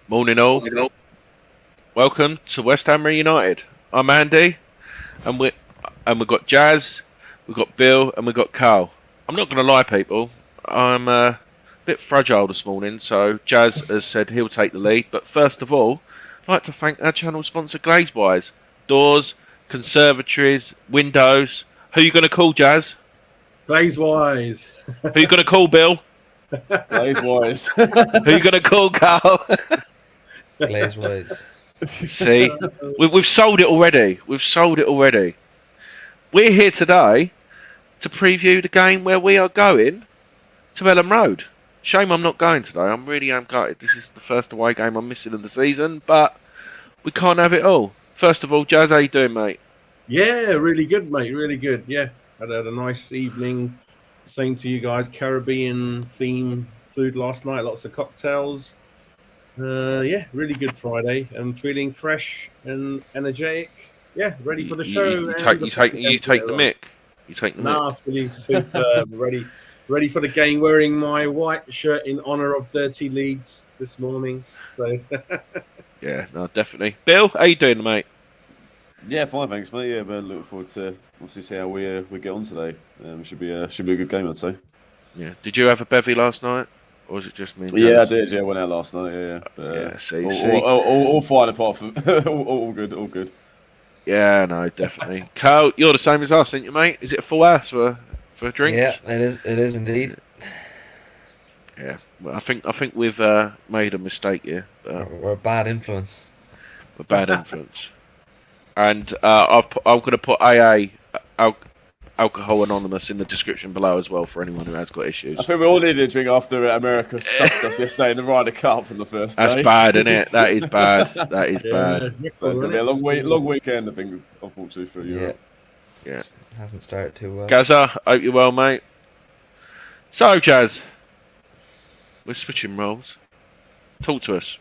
Morning all. Welcome to West Ham Reunited. I'm Andy, and we've got Jazz, we've got Bill, and we've got Carl. I'm not going to lie, people. I'm a bit fragile this morning, so Jazz has said he'll take the lead. But first of all, I'd like to thank our channel sponsor, Glazewise. Doors, conservatories, windows. Who are you going to call, Jazz? Glazewise. Who are you going to call, Bill? Glazewise. Who are you going to call, Carl? Glazewise. See, we've sold it already. We've sold it already. We're here today to preview the game where we are going to Elland Road. Shame I'm not going today. I really am gutted. This is the first away game I'm missing in the season, but we can't have it all. First of all, Jazz, how you doing, mate? Yeah, really good, mate. Really good. Yeah, had a nice evening. Same to you guys. Caribbean theme food last night. Lots of cocktails. Yeah, really good Friday. I'm feeling fresh and energetic. Yeah, ready for the show. You take the mick. You take the mick. Nah, feeling super ready for the game. Wearing my white shirt in honour of Dirty Leeds this morning. So Yeah, no, definitely. Bill, how you doing, mate? Yeah, fine, thanks, mate. Yeah, but looking forward to obviously see how we get on today. Should be a good game, I'd say. Yeah. Did you have a bevy last night, or was it just me? Yeah, I did. Yeah, went out last night. Yeah. But, yeah. See. All fine apart from all good. All good. Yeah, no, definitely. Carl, you're the same as us, ain't you, mate? Is it a full house for drinks? Yeah, it is. It is indeed. Yeah. Well, I think we've made a mistake here. We're a bad influence. A bad influence. And I'm going to put AA, Alcohol Anonymous, in the description below as well for anyone who has got issues. I think we all needed a drink after America stuffed us yesterday in the Ryder Cup from the first day. That's bad, isn't it? That is bad. That is bad. So it's going to be a long weekend, I think, unfortunately for you. Yeah. It hasn't started too well. Gazza, hope you're well, mate. So, Jazz, we're switching roles. Talk to us.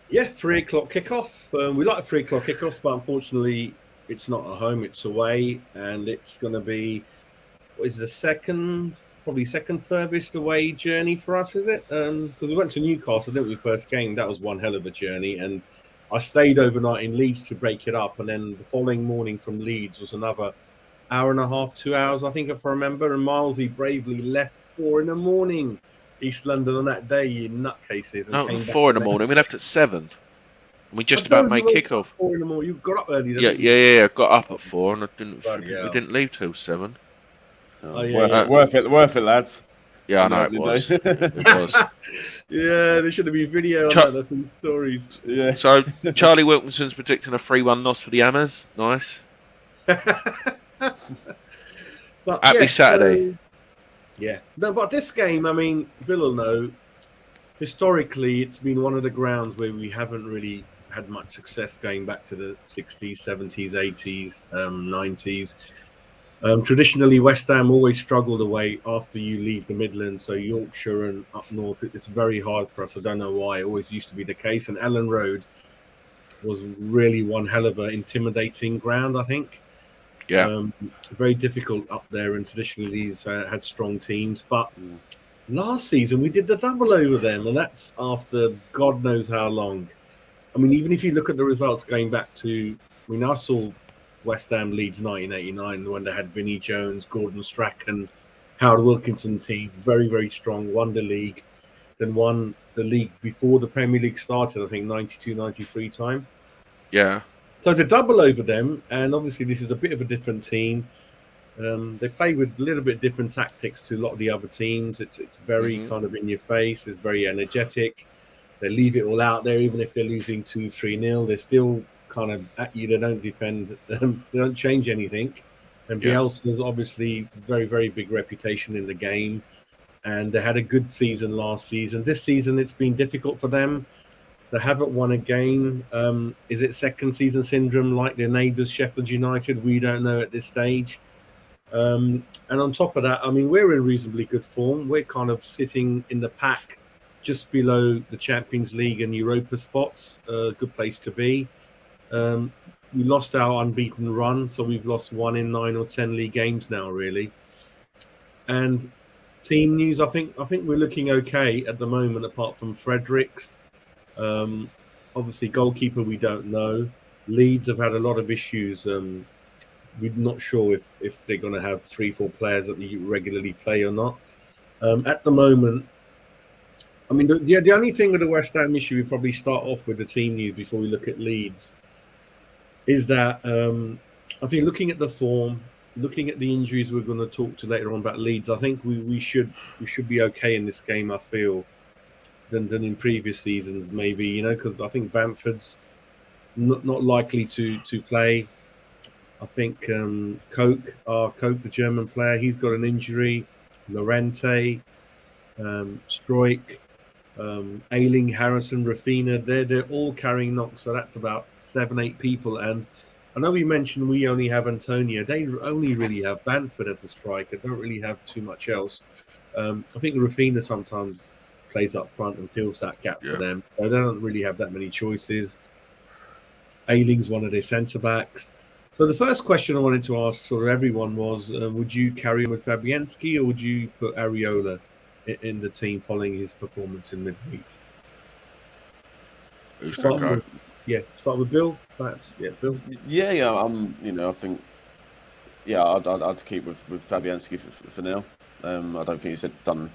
yeah, 3 o'clock kickoff. We like 3 o'clock kickoffs, but unfortunately, it's not at home; it's away, and it's going to be probably second furthest away journey for us, is it? Because we went to Newcastle, didn't we? First game, that was one hell of a journey, and I stayed overnight in Leeds to break it up, and then the following morning from Leeds was another hour and a half, 2 hours, I think, if I remember. And Milesy bravely left 4 a.m. East London on that day, you nutcases. And No, came 4 in the back morning. We left at 7. We just I about know made you kickoff. 4 a.m. You got up early. Didn't you? Yeah. Got up at 4, and Bloody hell. we didn't leave till 7. Oh, yeah. Worth it, lads. Yeah, I know it was. It was. Yeah, there should have been video on that. Some stories. Yeah. So Charlie Wilkinson's predicting a 3-1 loss for the Hammers. Nice. But Happy Saturday. Yeah. No, but this game, I mean, Bill will know, historically, it's been one of the grounds where we haven't really had much success going back to the 60s, 70s, 80s, 90s. Traditionally, West Ham always struggled away after you leave the Midlands. So Yorkshire and up north, it's very hard for us. I don't know why. It always used to be the case. And Elland Road was really one hell of an intimidating ground, I think. Yeah. Very difficult up there, and traditionally these had strong teams. But last season we did the double over them, and that's after God knows how long. I mean, even if you look at the results going back to, I mean, I saw West Ham Leeds 1989 when they had Vinnie Jones, Gordon Strachan, Howard Wilkinson team, very, very strong, won the league, then won the league before the Premier League started, I think 92, 93 time. Yeah. So to double over them, and obviously this is a bit of a different team. They play with a little bit different tactics to a lot of the other teams. It's very kind of in your face. It's very energetic. They leave it all out there, even if they're losing 2-3-0. They're still kind of at you. They don't defend. They don't change anything. And Bielsa's obviously very, very big reputation in the game. And they had a good season last season. This season, it's been difficult for them. They haven't won a game. Is it second season syndrome like their neighbours, Sheffield United? We don't know at this stage. And on top of that, I mean, we're in reasonably good form. We're kind of sitting in the pack just below the Champions League and Europa spots. A good place to be. We lost our unbeaten run, so we've lost 1 in 9 or 10 league games now, really. And team news, I think we're looking okay at the moment, apart from Fredericks. Obviously, goalkeeper we don't know. Leeds have had a lot of issues. We're not sure if they're going to have 3-4 players that you regularly play or not. At the moment, I mean, the only thing with the West Ham issue, we probably start off with the team news before we look at Leeds, is that I think looking at the form, looking at the injuries we're going to talk to later on about Leeds, I think we should be okay in this game. I feel than in previous seasons, maybe, because I think Bamford's not likely to play. I think Koch, the German player, he's got an injury. Llorente, Struijk, Ayling, Harrison, Rafina, they're all carrying knocks. So that's about 7-8 people. And I know we mentioned we only have Antonio. They only really have Bamford as a striker. Don't really have too much else. I think Rafina sometimes plays up front and fills that gap for them. So they don't really have that many choices. Ayling's one of their centre backs. So the first question I wanted to ask sort of everyone was, would you carry on with Fabianski or would you put Areola in the team following his performance in midweek? Start with Bill, perhaps. Yeah, Bill. Yeah. I think. Yeah, I'd keep with Fabianski for now. I don't think he's done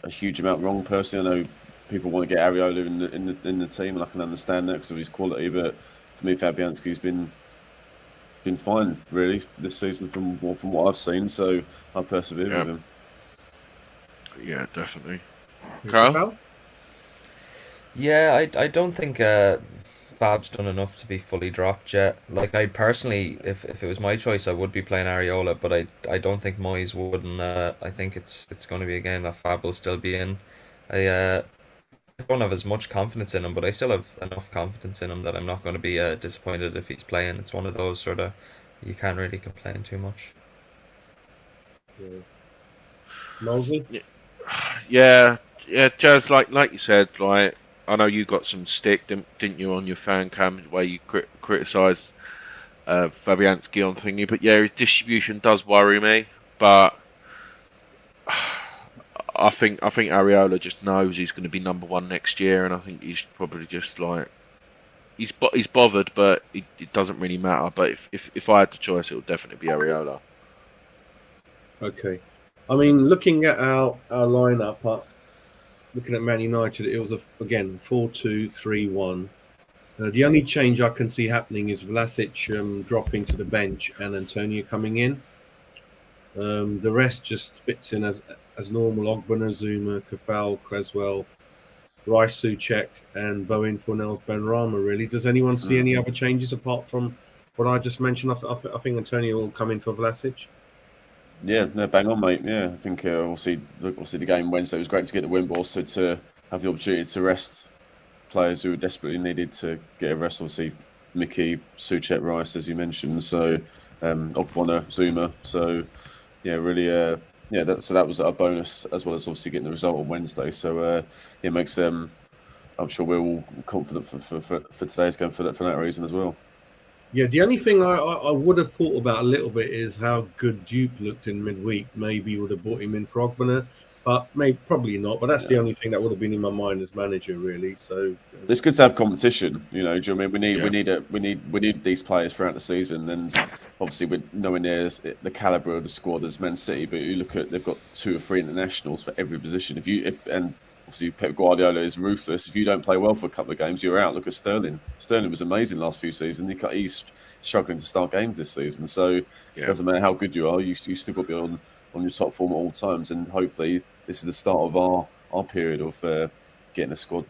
a huge amount wrong. Personally, I know people want to get Areola in the team, and I can understand that because of his quality. But for me, Fabianski's been fine really this season from what I've seen. So I persevere with him. Yeah, definitely. Carl? Yeah, I don't think Fab's done enough to be fully dropped yet. Like, I personally, if it was my choice, I would be playing Areola, but I don't think Moyes would, and I think it's going to be a game that Fab will still be in. I don't have as much confidence in him, but I still have enough confidence in him that I'm not going to be disappointed if he's playing. It's one of those sort of, you can't really complain too much. Mosley? Yeah, Jazz, like you said, like, I know you got some stick, didn't you, on your fan cam where you criticised Fabianski on thingy, but yeah, his distribution does worry me. But I think Areola just knows he's going to be number one next year, and I think he's probably just like he's bothered, but it doesn't really matter. But if I had the choice, it would definitely be Areola. Okay, I mean, looking at our lineup, looking at Man United, it was again 4-2-3-1. The only change I can see happening is Vlasic dropping to the bench and Antonio coming in. The rest just fits in as normal. Ogbonna, Zuma, Kafal, Creswell, Rice, Souček, and Bowen, Fornells, Benrahma. Really, does anyone see any other changes apart from what I just mentioned? I think Antonio will come in for Vlasic. Yeah, no, bang on, mate. Yeah, I think obviously the game Wednesday was great to get the win, but also to have the opportunity to rest players who desperately needed to get a rest. Obviously, Mickey, Souček, Rice, as you mentioned. So Ogbonna, Zuma. So yeah, really. So that was a bonus as well as obviously getting the result on Wednesday. So it makes I'm sure we're all confident for today's game for that reason as well. Yeah, the only thing I would have thought about a little bit is how good Duke looked in midweek. Maybe would have brought him in for Ogbonna, but probably not. But that's the only thing that would have been in my mind as manager, really. So it's good to have competition. Do you know what I mean? We need these players throughout the season, and obviously we're nowhere near the caliber of the squad as Man City. But you look at, they've got 2 or 3 internationals for every position. And obviously Pep Guardiola is ruthless. If you don't play well for a couple of games, you're out. Look at Sterling. Sterling was amazing last few seasons. He's struggling to start games this season. So it doesn't matter how good you are, you still got to be on your top form at all times. And hopefully this is the start of our period of getting a squad,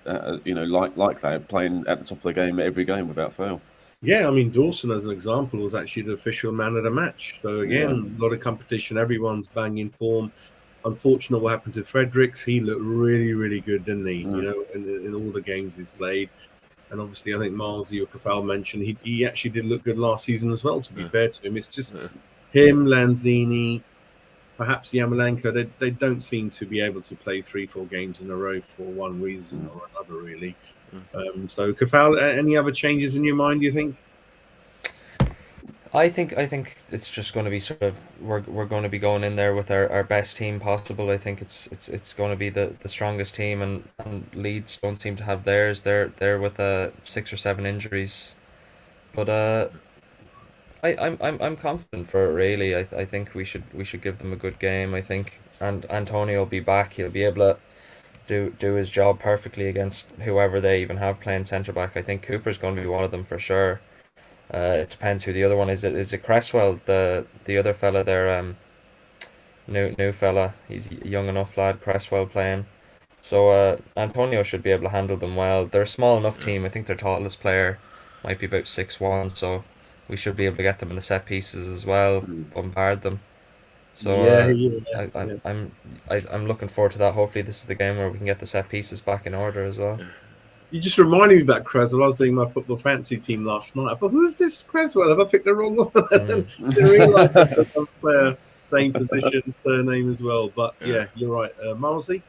like that, playing at the top of the game every game without fail. Yeah, I mean, Dawson, as an example, was actually the official man of the match. So again, a lot of competition. Everyone's banging form. Unfortunate what happened to Fredericks. He looked really, really good, didn't he? In all the games he's played. And obviously, I think Marzi or Kafal mentioned he actually did look good last season as well, to be fair to him. It's just him, Lanzini, perhaps Yamalenko. They don't seem to be able to play 3-4 games in a row for one reason or another, really. So, Kafal, any other changes in your mind, do you think? I think it's just going to be sort of we're going to be going in there with our best team possible. I think it's going to be the strongest team, and Leeds don't seem to have theirs. They're with 6 or 7 injuries, but I'm confident for it really. I think we should give them a good game. I think, and Antonio will be back. He'll be able to do his job perfectly against whoever they even have playing centre back. I think Cooper's going to be one of them for sure. It depends who the other one is. Is it Cresswell, the other fella there, new fella. He's a young enough lad, Cresswell playing. So Antonio should be able to handle them well. They're a small enough team. I think their tallest player might be about 6'1", so we should be able to get them in the set pieces as well, bombard them. So I'm looking forward to that. Hopefully this is the game where we can get the set pieces back in order as well. You just reminded me about Creswell. I was doing my football fantasy team last night. I thought, who's this Creswell? Have I picked the wrong one? And then realised that the player, same position, surname as well. But yeah, you're right. Marlsey?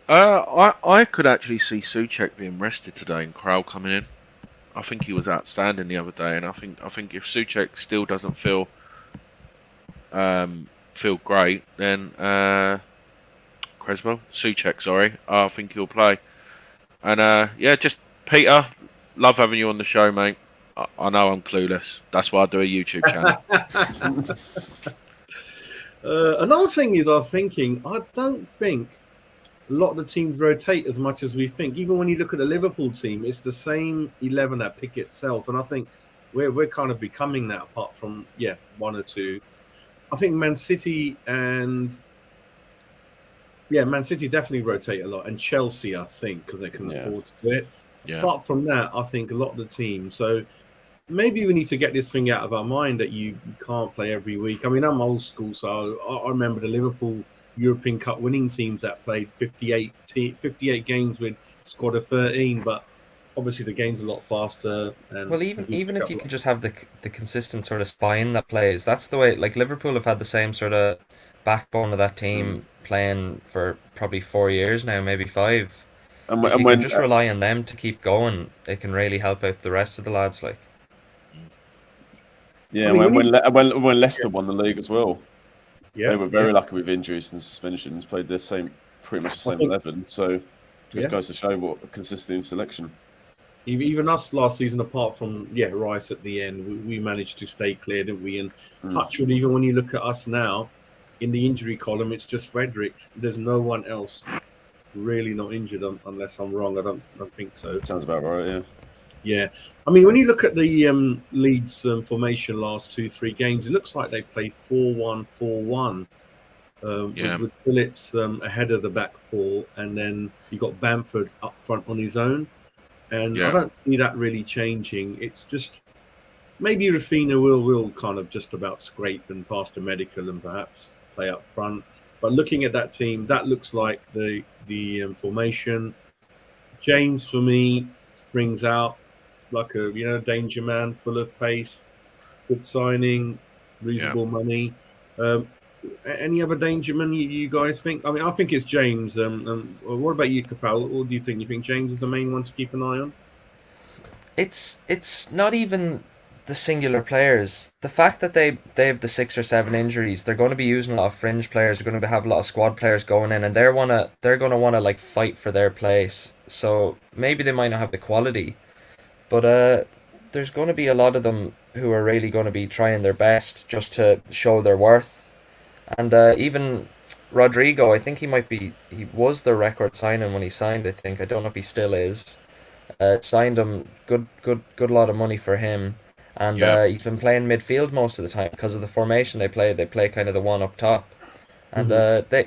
I could actually see Souček being rested today and Král coming in. I think he was outstanding the other day, and I think if Souček still doesn't feel great, then Souček, sorry, I think he'll play. And just Peter, love having you on the show, mate. I know I'm clueless. That's why I do a YouTube channel. Another thing is, I was thinking, I don't think a lot of the teams rotate as much as we think. Even when you look at the Liverpool team, it's the same 11 that pick itself. And I think we're kind of becoming that, apart from, one or two. I think Man City definitely rotate a lot. And Chelsea, I think, because they can afford to do it. Yeah. Apart from that, I think a lot of the teams. So maybe we need to get this thing out of our mind that you can't play every week. I mean, I'm old school, so I remember the Liverpool European Cup winning teams that played 58 games with a squad of 13, but obviously the game's a lot faster. And well, even if you can just have the consistent sort of spine that plays, that's the way. Like Liverpool have had the same sort of backbone of that team playing for probably 4 years now, maybe 5. And if you can just rely on them to keep going, it can really help out the rest of the lads. Like, yeah, I mean, when Leicester won the league as well. Yeah, they were very lucky with injuries and suspensions. Played pretty much the same 11. So just goes to show what consistency in selection. Even us last season, apart from Rice at the end, we managed to stay clear, didn't we? And touchwood, even when you look at us now, in the injury column, it's just Fredericks. There's no one else really not injured, unless I'm wrong. I don't think so. Sounds about right. Yeah. Yeah, I mean, when you look at the Leeds formation last 2-3 games, it looks like they played 4-1-4-1 with Phillips ahead of the back four, and then you got Bamford up front on his own. And I don't see that really changing. It's just maybe Rafinha will kind of just about scrape and pass the medical and perhaps play up front. But looking at that team, that looks like the formation. James, for me, springs out like a danger man, full of pace, good signing, reasonable money. Any other danger man you guys think? I mean, I think it's James. What about you, Kafal? What do you think? You think James is the main one to keep an eye on? It's not even the singular players. The fact that they have the 6 or 7 injuries, they're going to be using a lot of fringe players. They're going to have a lot of squad players going in, and they're going to want to like fight for their place. So maybe they might not have the quality, but there's going to be a lot of them who are really going to be trying their best just to show their worth. And even Rodrigo, I think he was the record signing when he signed. I think, I don't know if he still is. Signed him good lot of money for him, and he's been playing midfield most of the time because of the formation they play. They play kind of the one up top, and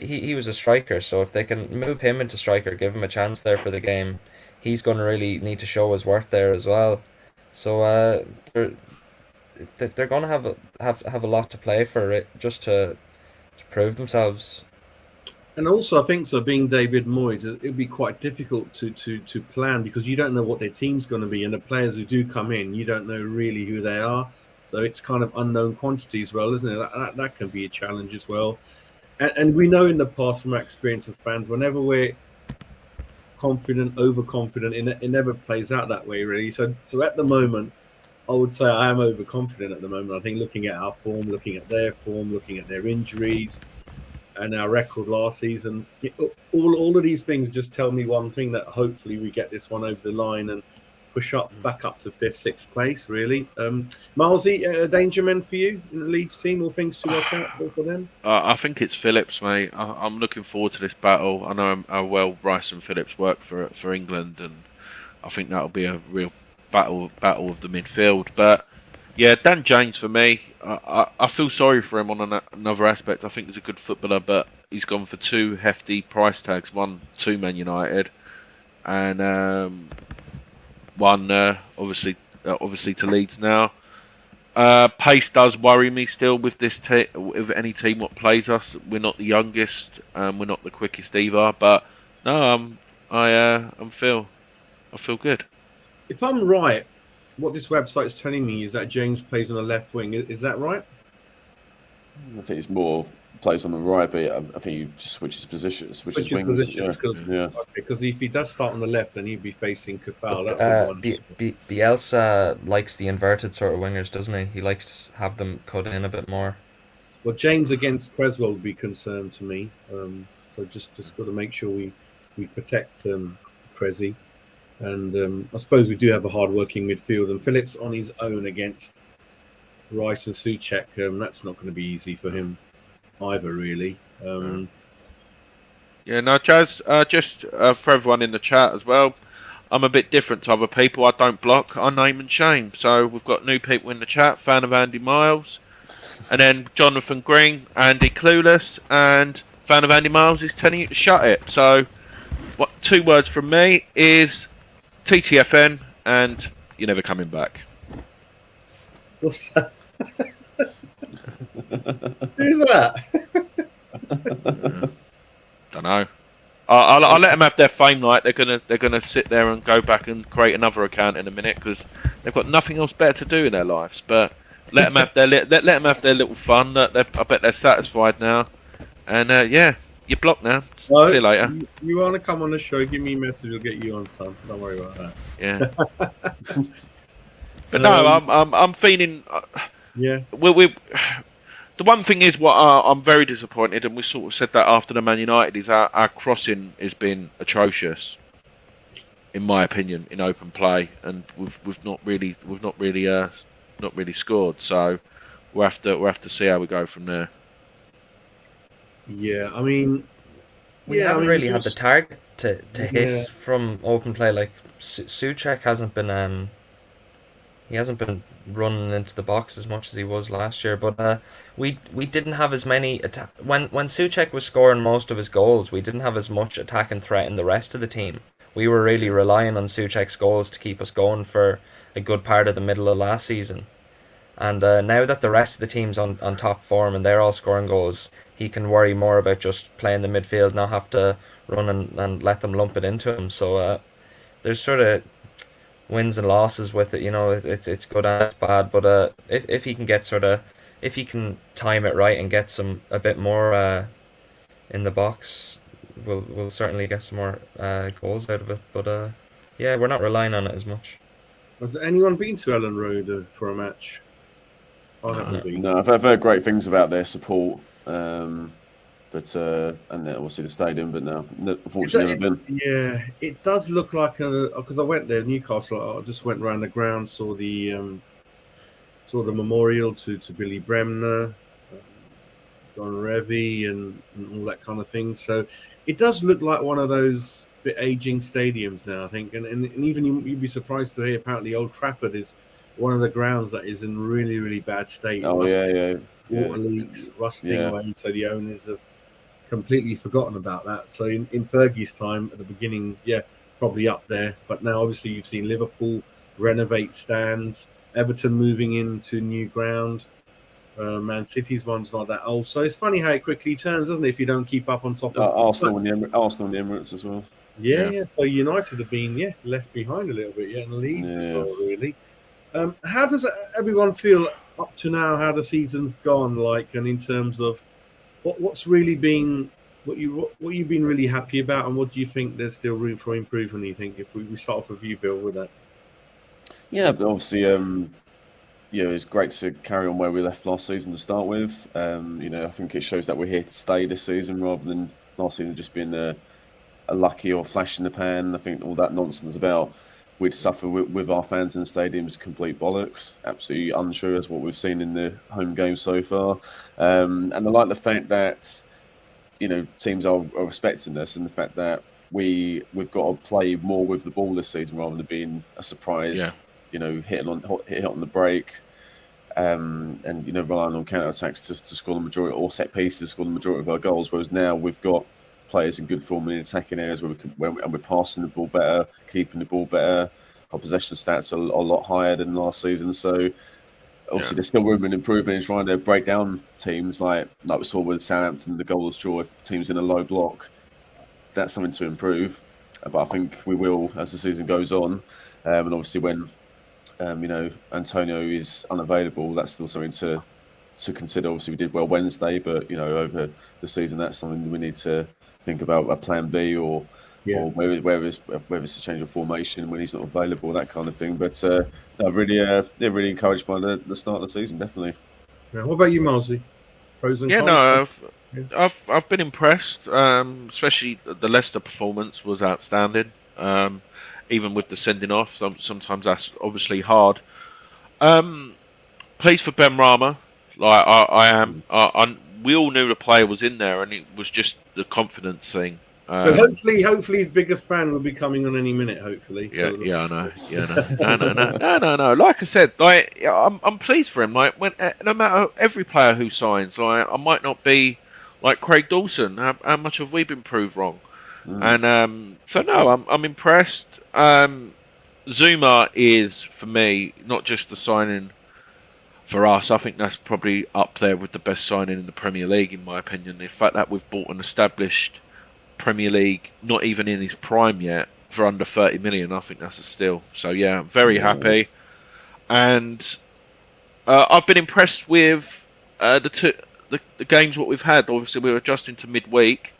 he was a striker. So if they can move him into striker, give him a chance there for the game, he's going to really need to show his worth there as well. So they're going to have a lot to play for it, just to prove themselves. And also, I think so. Being David Moyes, it'd be quite difficult to plan because you don't know what their team's going to be, and the players who do come in, you don't know really who they are. So it's kind of unknown quantity as well, isn't it? That can be a challenge as well. And we know in the past from our experience as fans, whenever we're confident, overconfident, it never plays out that way, really. So at the moment, I would say I am overconfident at the moment. I think looking at our form, looking at their form, looking at their injuries, and our record last season, all of these things just tell me one thing, that hopefully we get this one over the line and push back up to 5th, 6th place, really. Milesy, danger men for you in the Leeds team, all things to watch out for them? I think it's Phillips, mate. I'm looking forward to this battle. I know how well Rice and Phillips work for England, and I think that'll be a real battle of the midfield. But yeah, Dan James for me. I feel sorry for him on another aspect. I think he's a good footballer, but he's gone for 2 hefty price tags. One to Man United, and one obviously to Leeds now. Pace does worry me still with this with any team what plays us. We're not the youngest, we're not the quickest either. But no, I feel good. If I'm right, what this website is telling me is that James plays on the left wing. Is that right? I think it's more plays on the right, but I think he just switches wings. Because if he does start on the left, then he'd be facing Kafal. Bielsa likes the inverted sort of wingers, doesn't he? He likes to have them cut in a bit more. Well, James against Creswell would be concerned to me. So just got to make sure we protect Cressy. And I suppose we do have a hard-working midfield. And Phillips on his own against Rice and Souček, that's not going to be easy for him either, really. Yeah, no, Jazz, just for everyone in the chat as well, I'm a bit different to other people. I don't block, I name and shame. So we've got new people in the chat, fan of Andy Miles, and then Jonathan Green, Andy Clueless, and fan of Andy Miles is telling you to shut it. So 2 words from me is TTFN, and you're never coming back. What's that? Who's that? Don't know. I'll let them have their fame night. They're gonna sit there and go back and create another account in a minute because they've got nothing else better to do in their lives. But let them have their little fun. I bet they're satisfied now. And yeah, you're blocked now. See you later. You want to come on the show? Give me a message. We'll get you on, son. Don't worry about that. Yeah. But no, I'm feeling. Yeah. The one thing is what I'm very disappointed, and we sort of said that after the Man United, is our crossing has been atrocious, in my opinion, in open play, and we've not really scored. So we'll have to see how we go from there. Yeah, I mean, we haven't really had the target to hit from open play. Like Souček hasn't been he hasn't been running into the box as much as he was last year, but we didn't have as many when Souček was scoring most of his goals, we didn't have as much attacking threat in the rest of the team. We were really relying on Souček's goals to keep us going for a good part of the middle of last season. And now that the rest of the team's on top form and they're all scoring goals, he can worry more about just playing the midfield, not have to run and let them lump it into him. So there's sort of wins and losses with it, you know. It's good and it's bad, but if he can get if he can time it right and get a bit more in the box, we'll certainly get some more goals out of it. But yeah, we're not relying on it as much. Has anyone been to Elland Road for a match? I haven't been. No, I've heard great things about their support, but and obviously the stadium, but no, unfortunately never been. Yeah, it does look like because I went there, Newcastle. I just went around the ground, saw the memorial to Billy Bremner, Don Revy, and all that kind of thing. So it does look like one of those bit aging stadiums now, I think, and even you'd be surprised to hear apparently Old Trafford is one of the grounds that is in really, really bad state. Oh, water leaks, rusting away. So the owners have completely forgotten about that. So in Fergie's time at the beginning, probably up there. But now obviously you've seen Liverpool renovate stands, Everton moving into new ground. Man City's one's not that old. So it's funny how it quickly turns, doesn't it, if you don't keep up on top of Arsenal and the Emirates as well. Yeah. So United have been left behind a little bit, and Leeds as well, really. How does everyone feel up to now? How the season's gone, and in terms of what's really been what you've been really happy about, and what do you think there's still room for improvement? You think if we start off with you, Bill, with that? Yeah, but obviously it's great to carry on where we left last season to start with. I think it shows that we're here to stay this season rather than last season just being a lucky or flash in the pan. I think all that nonsense about we'd suffer with our fans in the stadium is complete bollocks. Absolutely untrue as what we've seen in the home games so far. And I like the fact that teams are respecting us, and the fact that we've got to play more with the ball this season rather than being a surprise. Yeah. Hit on the break, and relying on counter attacks to score the majority, or set pieces to score the majority of our goals. Whereas now we've got players in good form in attacking areas where we're passing the ball better, keeping the ball better. Our possession stats are a lot higher than last season. So obviously there's still room and improvement in trying to break down teams like we saw with Southampton, the goalless draw with teams in a low block. That's something to improve, but I think we will as the season goes on, and obviously when Antonio is unavailable, that's still something to consider. Obviously we did well Wednesday, but over the season that's something we need to think about, a plan B or whether it's a change of formation when he's not available, that kind of thing. But they're really encouraged by the start of the season, definitely. Yeah, what about you, Marzi? Pros and cons? I've been impressed. Especially the Leicester performance was outstanding. Even with the sending off, sometimes that's obviously hard. Pleased for Ben Rama. Like I am. We all knew the player was in there, and it was just the confidence thing. But hopefully his biggest fan will be coming on any minute. Hopefully. Yeah, I know. No. Like I said, I'm pleased for him. Like no matter every player who signs, I might not be like Craig Dawson. How much have we been proved wrong? And so no, I'm impressed. Zuma is for me not just the signing for us. I think that's probably up there with the best signing in the Premier League, in my opinion. The fact that we've bought an established Premier League, not even in his prime yet, for under 30 million, I think that's a steal. So yeah, very happy. And I've been impressed with the games what we've had. Obviously, we're adjusting to midweek.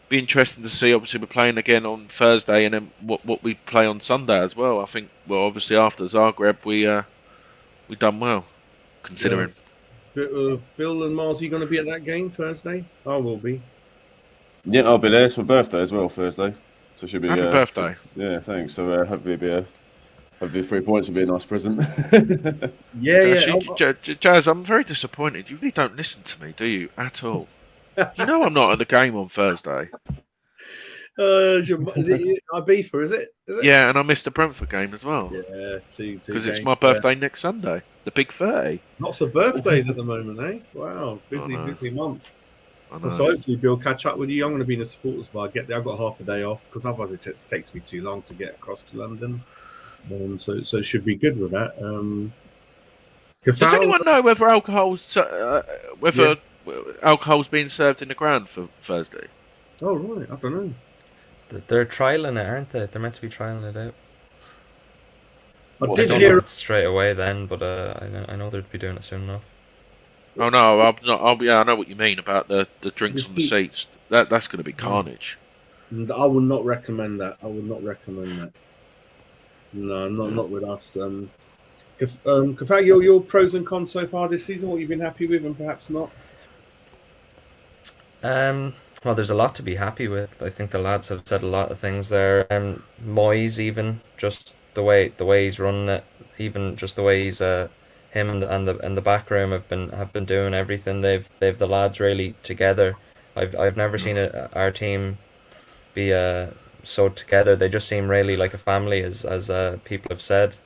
Be interesting to see. Obviously, we're playing again on Thursday, and then what we play on Sunday as well. I think. Well, obviously after Zagreb, we done well, considering. Yeah. Bill and Marty going to be at that game Thursday? I will be. Yeah, I'll be there. It's my birthday as well, Thursday. So it should be Happy birthday. Yeah, thanks. So hopefully 3 points will be a nice present. Jazz, I'm very disappointed. You really don't listen to me, do you, at all? You know I'm not at the game on Thursday. Is it Ibiza, is it? Yeah, and I missed the Brentford game as well. Yeah, two because it's my birthday next Sunday, the big 30. Lots of birthdays at the moment, eh? Wow, busy month. So hopefully Bill catch up with you. I'm going to be in a supporters bar. Get there. I've got half a day off because otherwise it takes me too long to get across to London. So it should be good with that. Does anyone know whether alcohol's being served in the ground for Thursday? Oh right, I don't know. They're trialing it, aren't they? They're meant to be trialing it out. I did hear it straight away then, but I know they'd be doing it soon enough. Oh no, I'm not. I know what you mean about the drinks on the seats. That's going to be carnage. I would not recommend that. No, not with us. Kafag, your pros and cons so far this season. What you've been happy with and perhaps not. Well, there's a lot to be happy with. I think the lads have said a lot of things there. Moyes, even just the way he's running it, even just the way he's him and the back room have been doing everything. They've the lads really together. I've never seen our team be so together. They just seem really like a family, as people have said,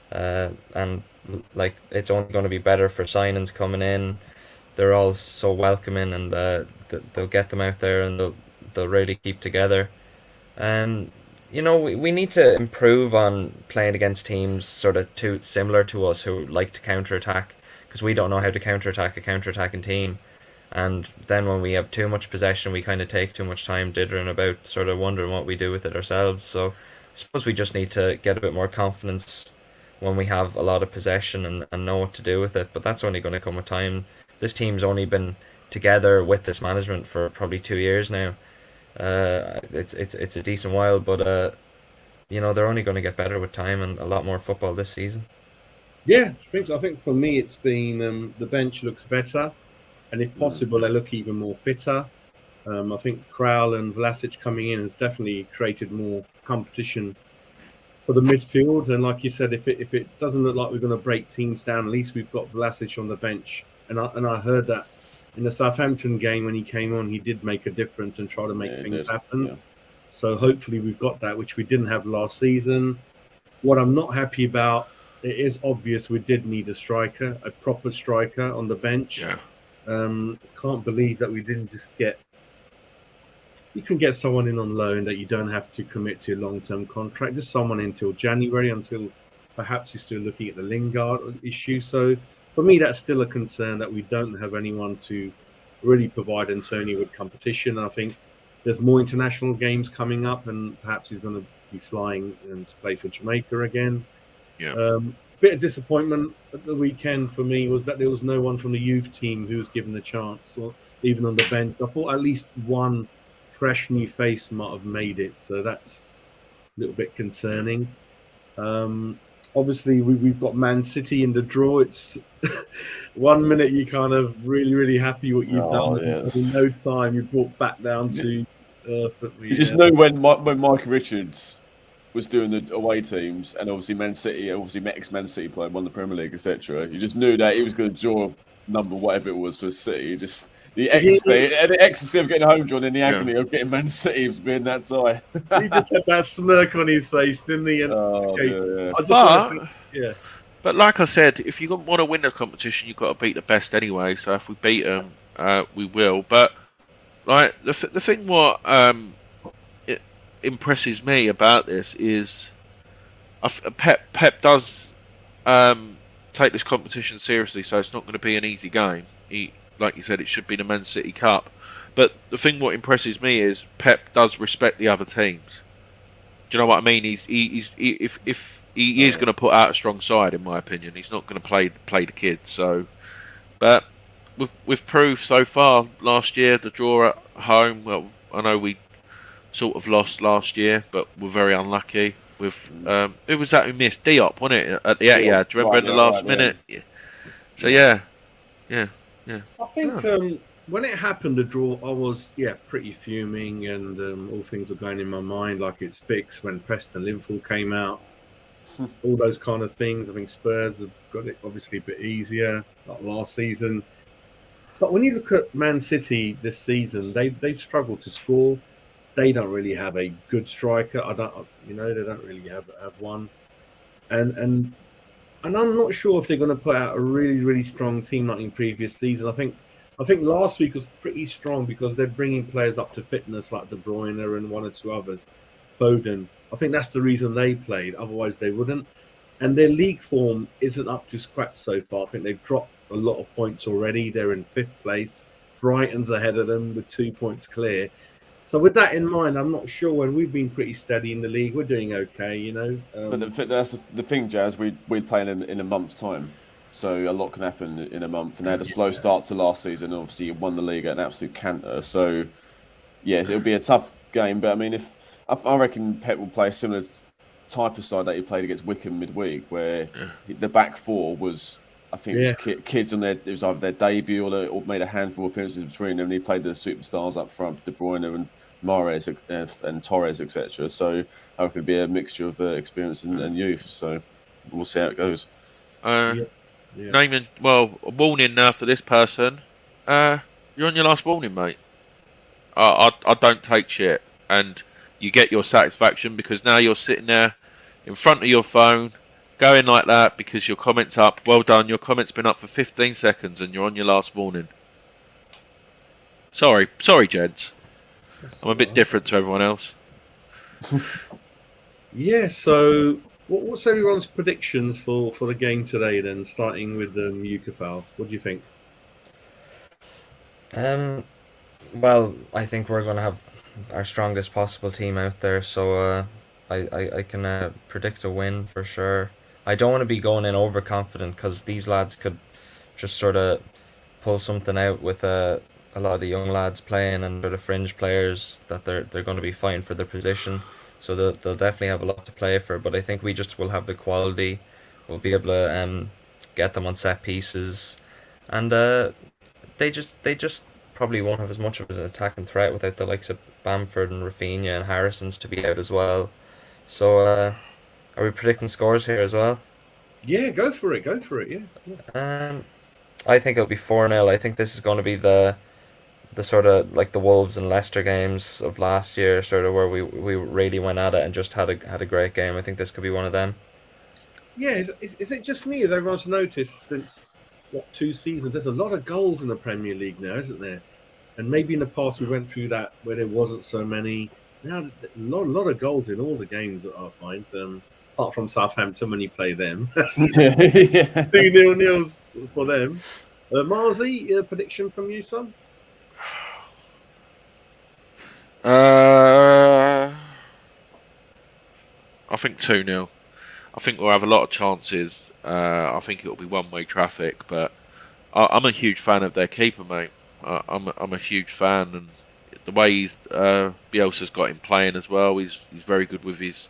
and like it's only going to be better for signings coming in. They're all so welcoming, and they'll get them out there, and they'll really keep together. We need to improve on playing against teams sort of too similar to us who like to counter-attack, because we don't know how to counter-attack a counter-attacking team. And then when we have too much possession, we kind of take too much time dithering about, sort of wondering what we do with it ourselves. So I suppose we just need to get a bit more confidence when we have a lot of possession and know what to do with it. But that's only going to come with time. This team's only been together with this management for probably 2 years now. It's a decent while, but they're only going to get better with time and a lot more football this season. Yeah, I think for me it's been the bench looks better, and if possible, they look even more fitter. I think Král and Vlasic coming in has definitely created more competition for the midfield. And like you said, if it doesn't look like we're going to break teams down, at least we've got Vlasic on the bench. And I heard that in the Southampton game when he came on, he did make a difference and try to Yeah, make it things did. happen. Yeah. So hopefully we've got that, which we didn't have last season. What I'm not happy about, it is obvious we did need a striker, a proper striker on the bench. Yeah. Can't believe that we didn't just get. You can get someone in on loan that you don't have to commit to a long-term contract. Just someone until January, until perhaps you're still looking at the Lingard issue. So for me, that's still a concern that we don't have anyone to really provide Antonio with competition. I think there's more international games coming up, and perhaps he's going to be flying to play for Jamaica again. Yeah. Bit of disappointment at the weekend for me was that there was no one from the youth team who was given the chance, or even on the bench. I thought at least one fresh new face might have made it, so that's a little bit concerning. Obviously, we've got Man City in the draw. It's 1 minute you're kind of really happy what you've done, and in no time you're brought back down to earth. You just knew when Micah Richards was doing the away teams, and obviously Man City, obviously ex-Man City player, won the Premier League, etc. You just knew that he was going to draw number whatever it was for City. Just the ecstasy of getting home drawn and the agony of getting Man City was being that tie. He just had that smirk on his face, didn't he? And, But like I said, if you want to win the competition, you've got to beat the best anyway. So if we beat them, we will. But like the thing, what it impresses me about this is Pep does take this competition seriously. So it's not going to be an easy game. Like you said, it should be the Man City Cup. But the thing what impresses me is Pep does respect the other teams. Do you know what I mean? If he is going to put out a strong side, in my opinion, he's not going to play the kids. So, but we've proved so far last year the draw at home. Well, I know we sort of lost last year, but we're very unlucky. With who was that who missed? Diop, wasn't it, at the Etihad? Do you remember in the last minute? Yeah. So yeah. I think when it happened, the draw, I was pretty fuming, and all things were going in my mind like it's fixed. When Preston Liverpool came out, all those kind of things. I think Spurs have got it obviously a bit easier, like last season. But when you look at Man City this season, they've struggled to score. They don't really have a good striker. They don't really have one, and I'm not sure if they're going to put out a really strong team like in previous season. I think last week was pretty strong because they're bringing players up to fitness like De Bruyne and one or two others, Foden. I think that's the reason they played. Otherwise, they wouldn't. And their league form isn't up to scratch so far. I think they've dropped a lot of points already. They're in 5th place. Brighton's ahead of them with 2 points clear. So with that in mind, I'm not sure. And we've been pretty steady in the league. We're doing okay, But that's the thing, Jazz. We play in a month's time, so a lot can happen in a month. And they had a slow start to last season. Obviously, you won the league at an absolute canter. So yes, it'll be a tough game. But I mean, I reckon Pep will play a similar type of side that he played against Wickham midweek, where the back four was. I think it was kids on it was either their debut or made a handful of appearances between them. And he played the superstars up front, De Bruyne and Mahrez and Torres, etc. So I reckon it'd be a mixture of experience and youth. So we'll see how it goes. Naming a warning now for this person. You're on your last warning, mate. I don't take shit, and you get your satisfaction because now you're sitting there in front of your phone. Going like that because your comment's up. Well done. Your comment's been up for 15 seconds and you're on your last warning. Sorry, gents. I'm a bit different to everyone else. So what's everyone's predictions for the game today then, starting with Ukafal? What do you think? Well, I think we're going to have our strongest possible team out there, so I can predict a win for sure. I don't want to be going in overconfident because these lads could just sort of pull something out with a lot of the young lads playing and the fringe players that they're going to be fighting for their position. So they'll definitely have a lot to play for. But I think we just will have the quality. We'll be able to get them on set pieces, and they just probably won't have as much of an attacking threat without the likes of Bamford and Rafinha and Harrison's to be out as well. So are we predicting scores here as well? Yeah, go for it. Go for it. Yeah. I think it'll be 4-0. I think this is going to be the sort of like the Wolves and Leicester games of last year, sort of where we really went at it and just had a great game. I think this could be one of them. Yeah. Is it just me? As everyone's noticed since what 2 seasons? There's a lot of goals in the Premier League now, isn't there? And maybe in the past we went through that where there wasn't so many. Now a lot of goals in all the games that I find. Apart from Southampton when you play them, Yeah. 2-0 for them. Marzi, prediction from you, son? I think 2-0. I think we'll have a lot of chances. I think it'll be one-way traffic, but I'm a huge fan of their keeper, mate. I'm a huge fan, and the way Bielsa's got him playing as well. He's very good with his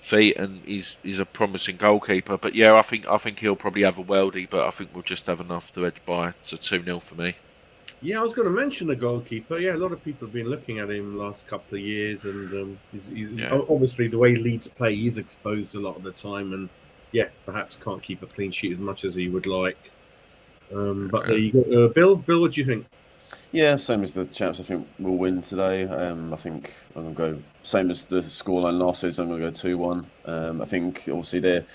feet, and he's a promising goalkeeper. But yeah, I think he'll probably have a worldie, but I think we'll just have enough to edge by. So 2-0 for me. Yeah, I was going to mention the goalkeeper. Yeah, a lot of people have been looking at him the last couple of years, and he's obviously the way Leeds play, he's exposed a lot of the time, and yeah, perhaps can't keep a clean sheet as much as he would like. But there you go. Bill, what do you think? Yeah, same as the champs. I think we'll win today. I think I'm going to go same as the scoreline last season. I'm going to go 2-1. I think obviously they're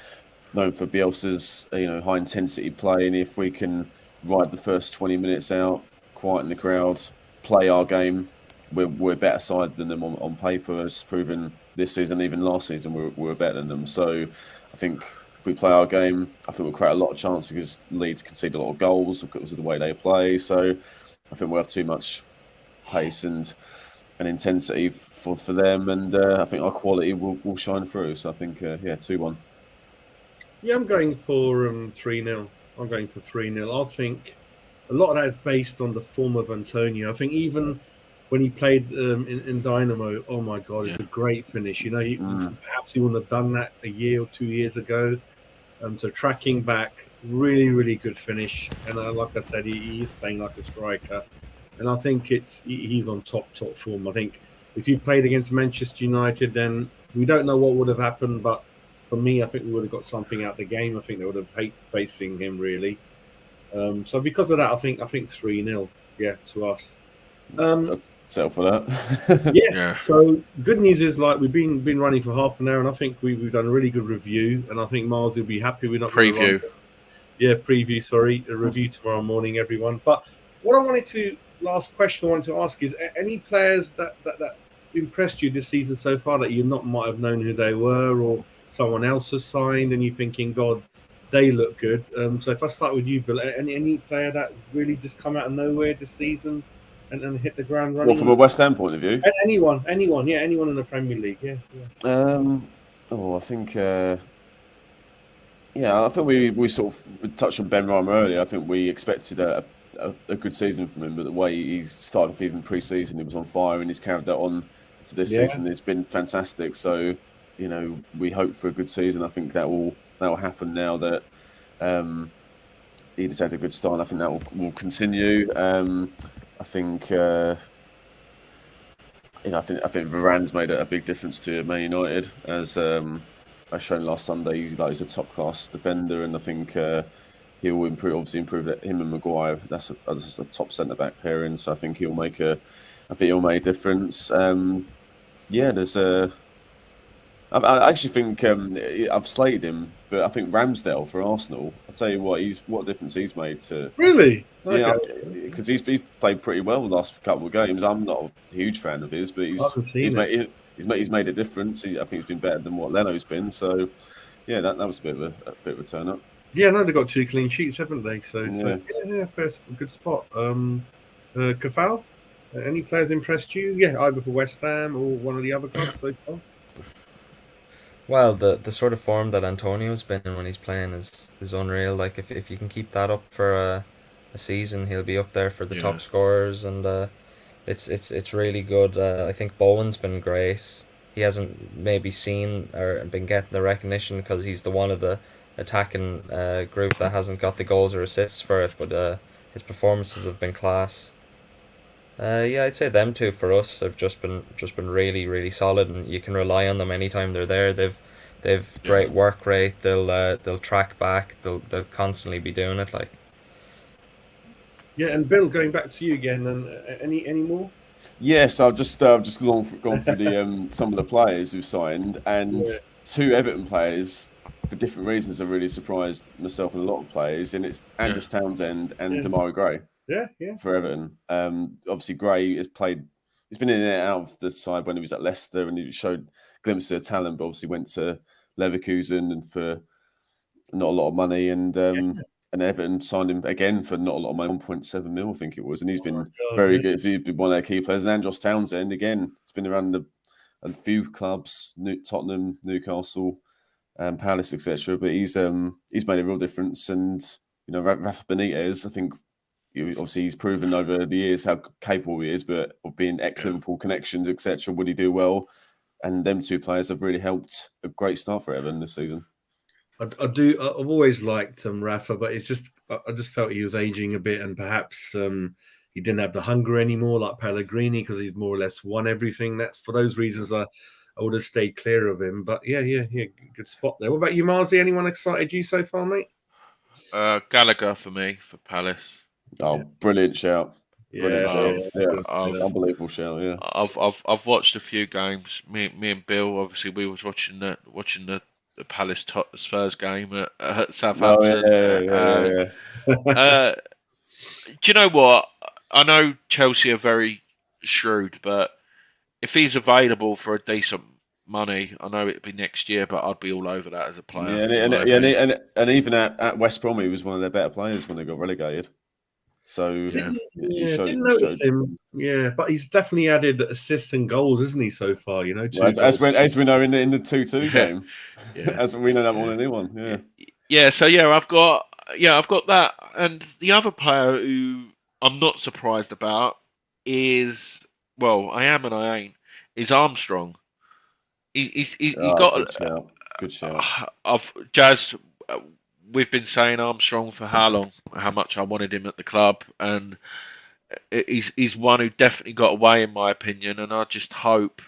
known for Bielsa's high intensity play, and if we can ride the first 20 minutes out, quieten the crowd, play our game, we're a better side than them on paper, as proven this season. Even last season, we're better than them. So I think if we play our game, I think we'll create a lot of chances because Leeds concede a lot of goals because of the way they play. So I think we'll have too much pace and intensity for them, and I think our quality will shine through. So I think 2-1. Yeah, I'm going for 3-0. I'm going for 3-0. I think a lot of that is based on the form of Antonio. I think even when he played in Dynamo, oh my God, it's a great finish. Perhaps he wouldn't have done that a year or 2 years ago. So tracking back, really, really good finish. And like I said, he is playing like a striker. And I think he's on top form. I think if he played against Manchester United, then we don't know what would have happened. But for me, I think we would have got something out of the game. I think they would have hated facing him, really. So because of that, I think 3-0, to us. I'd settle for that. Yeah. So good news is we've been running for half an hour, and I think we've done a really good review, and I think Mars will be happy. We're not preview. Preview. Sorry, a review tomorrow morning, everyone. But what last question I wanted to ask is: any players that impressed you this season so far that you might have known who they were, or someone else has signed, and you're thinking, God, they look good. So if I start with you, Bill, any player that really just come out of nowhere this season and hit the ground running? Well, from a West Ham point of view? Anyone in the Premier League, I think... I think we sort of touched on Ben Marriner earlier. I think we expected a good season from him, but the way he's started even pre-season, he was on fire, and he's carried that on to this season. It's been fantastic. So, we hope for a good season. I think that will happen now that he just had a good start. I think that will continue. I think Varane's made a big difference to Man United, as shown last Sunday. He's a top class defender, and I think he will improve that. Him and Maguire, that's a top centre back pairing. So I think he'll make a difference. There's I actually think I've slated him, but I think Ramsdale for Arsenal. I'll tell you what difference he's made to. Really? Yeah, because he's played pretty well the last couple of games. I'm not a huge fan of his, but he's made a difference. I think he's been better than what Leno's been. So yeah, that was a bit of a turn up. Yeah, no, they've got 2 clean sheets, haven't they? So first good spot. Kafal, any players impressed you? Yeah, either for West Ham or one of the other clubs so far. Well, the sort of form that Antonio's been in when he's playing is unreal. Like if you can keep that up for a season, he'll be up there for the top scorers, and it's really good. I think Bowen's been great. He hasn't maybe seen or been getting the recognition because he's one of the attacking group that hasn't got the goals or assists for it, but his performances have been class. Yeah, I'd say them two for us have just been really really solid, and you can rely on them anytime they're there. They've great work rate. They'll track back. They'll constantly be doing it. Like, Yeah, and Bill, going back to you again, and any more? Yes, I've just gone through the some of the players who've signed, and two Everton players for different reasons have really surprised myself and a lot of players, and it's Andros Townsend and Demarai Gray. Yeah. For Everton. Obviously, Gray has played. He's been in and out of the side when he was at Leicester, and he showed glimpses of talent. But obviously, went to Leverkusen and for not a lot of money, and Everton signed him again for not a lot of money, 1.7 mil, I think it was, and he's been very good. He's been one of their key players. And Andros Townsend again, he's been around a few clubs, Tottenham, Newcastle, Palace, etc. But he's made a real difference, and Rafa Benitez, I think. Obviously, he's proven over the years how capable he is, but of being ex-Liverpool connections, etc. Would he do well? And them two players have really helped a great start for Everton this season. I do. I've always liked Rafa, but it's just I just felt he was aging a bit, and perhaps he didn't have the hunger anymore, like Pellegrini, because he's more or less won everything. That's for those reasons I would have stayed clear of him. But yeah, good spot there. What about you, Marzi? Anyone excited you so far, mate? Gallagher for me for Palace. Oh, brilliant shout! Brilliant shout. Unbelievable shout. Yeah, I've watched a few games. Me and Bill, obviously, we was watching the Palace Spurs game at Southampton. Do you know what? I know Chelsea are very shrewd, but if he's available for a decent money, I know it'd be next year, but I'd be all over that as a player. And even at West Brom, he was one of their better players when they got relegated. So didn't notice him. Yeah, but he's definitely added assists and goals, isn't he? So far, as we know in the 2-2 game, as we know that more than anyone. So I've got that, and the other player who I'm not surprised about is I am and I ain't. Is Armstrong. He got good shout. Jazz. We've been saying Armstrong for how long? How much I wanted him at the club, and he's one who definitely got away, in my opinion. And I just hope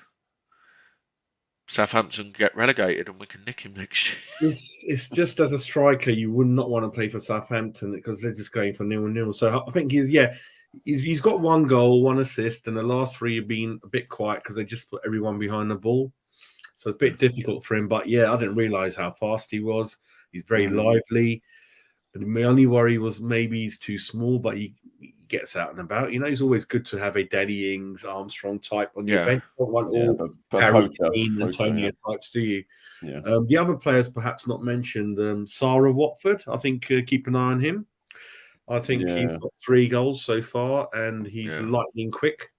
Southampton get relegated and we can nick him next year. It's just as a striker, you would not want to play for Southampton because they're just going for 0-0. So I think he's got one goal, one assist, and the last three have been a bit quiet because they just put everyone behind the ball. So it's a bit difficult for him. But I didn't realise how fast he was. He's very lively. And my only worry was maybe he's too small, but he gets out and about. He's always good to have a Danny Ings, Armstrong type on your bench. You don't want all Harrington, Antonio types, do you? Yeah. The other players perhaps not mentioned, Sarah Watford. I think keep an eye on him. I think he's got 3 goals so far, and he's lightning quick.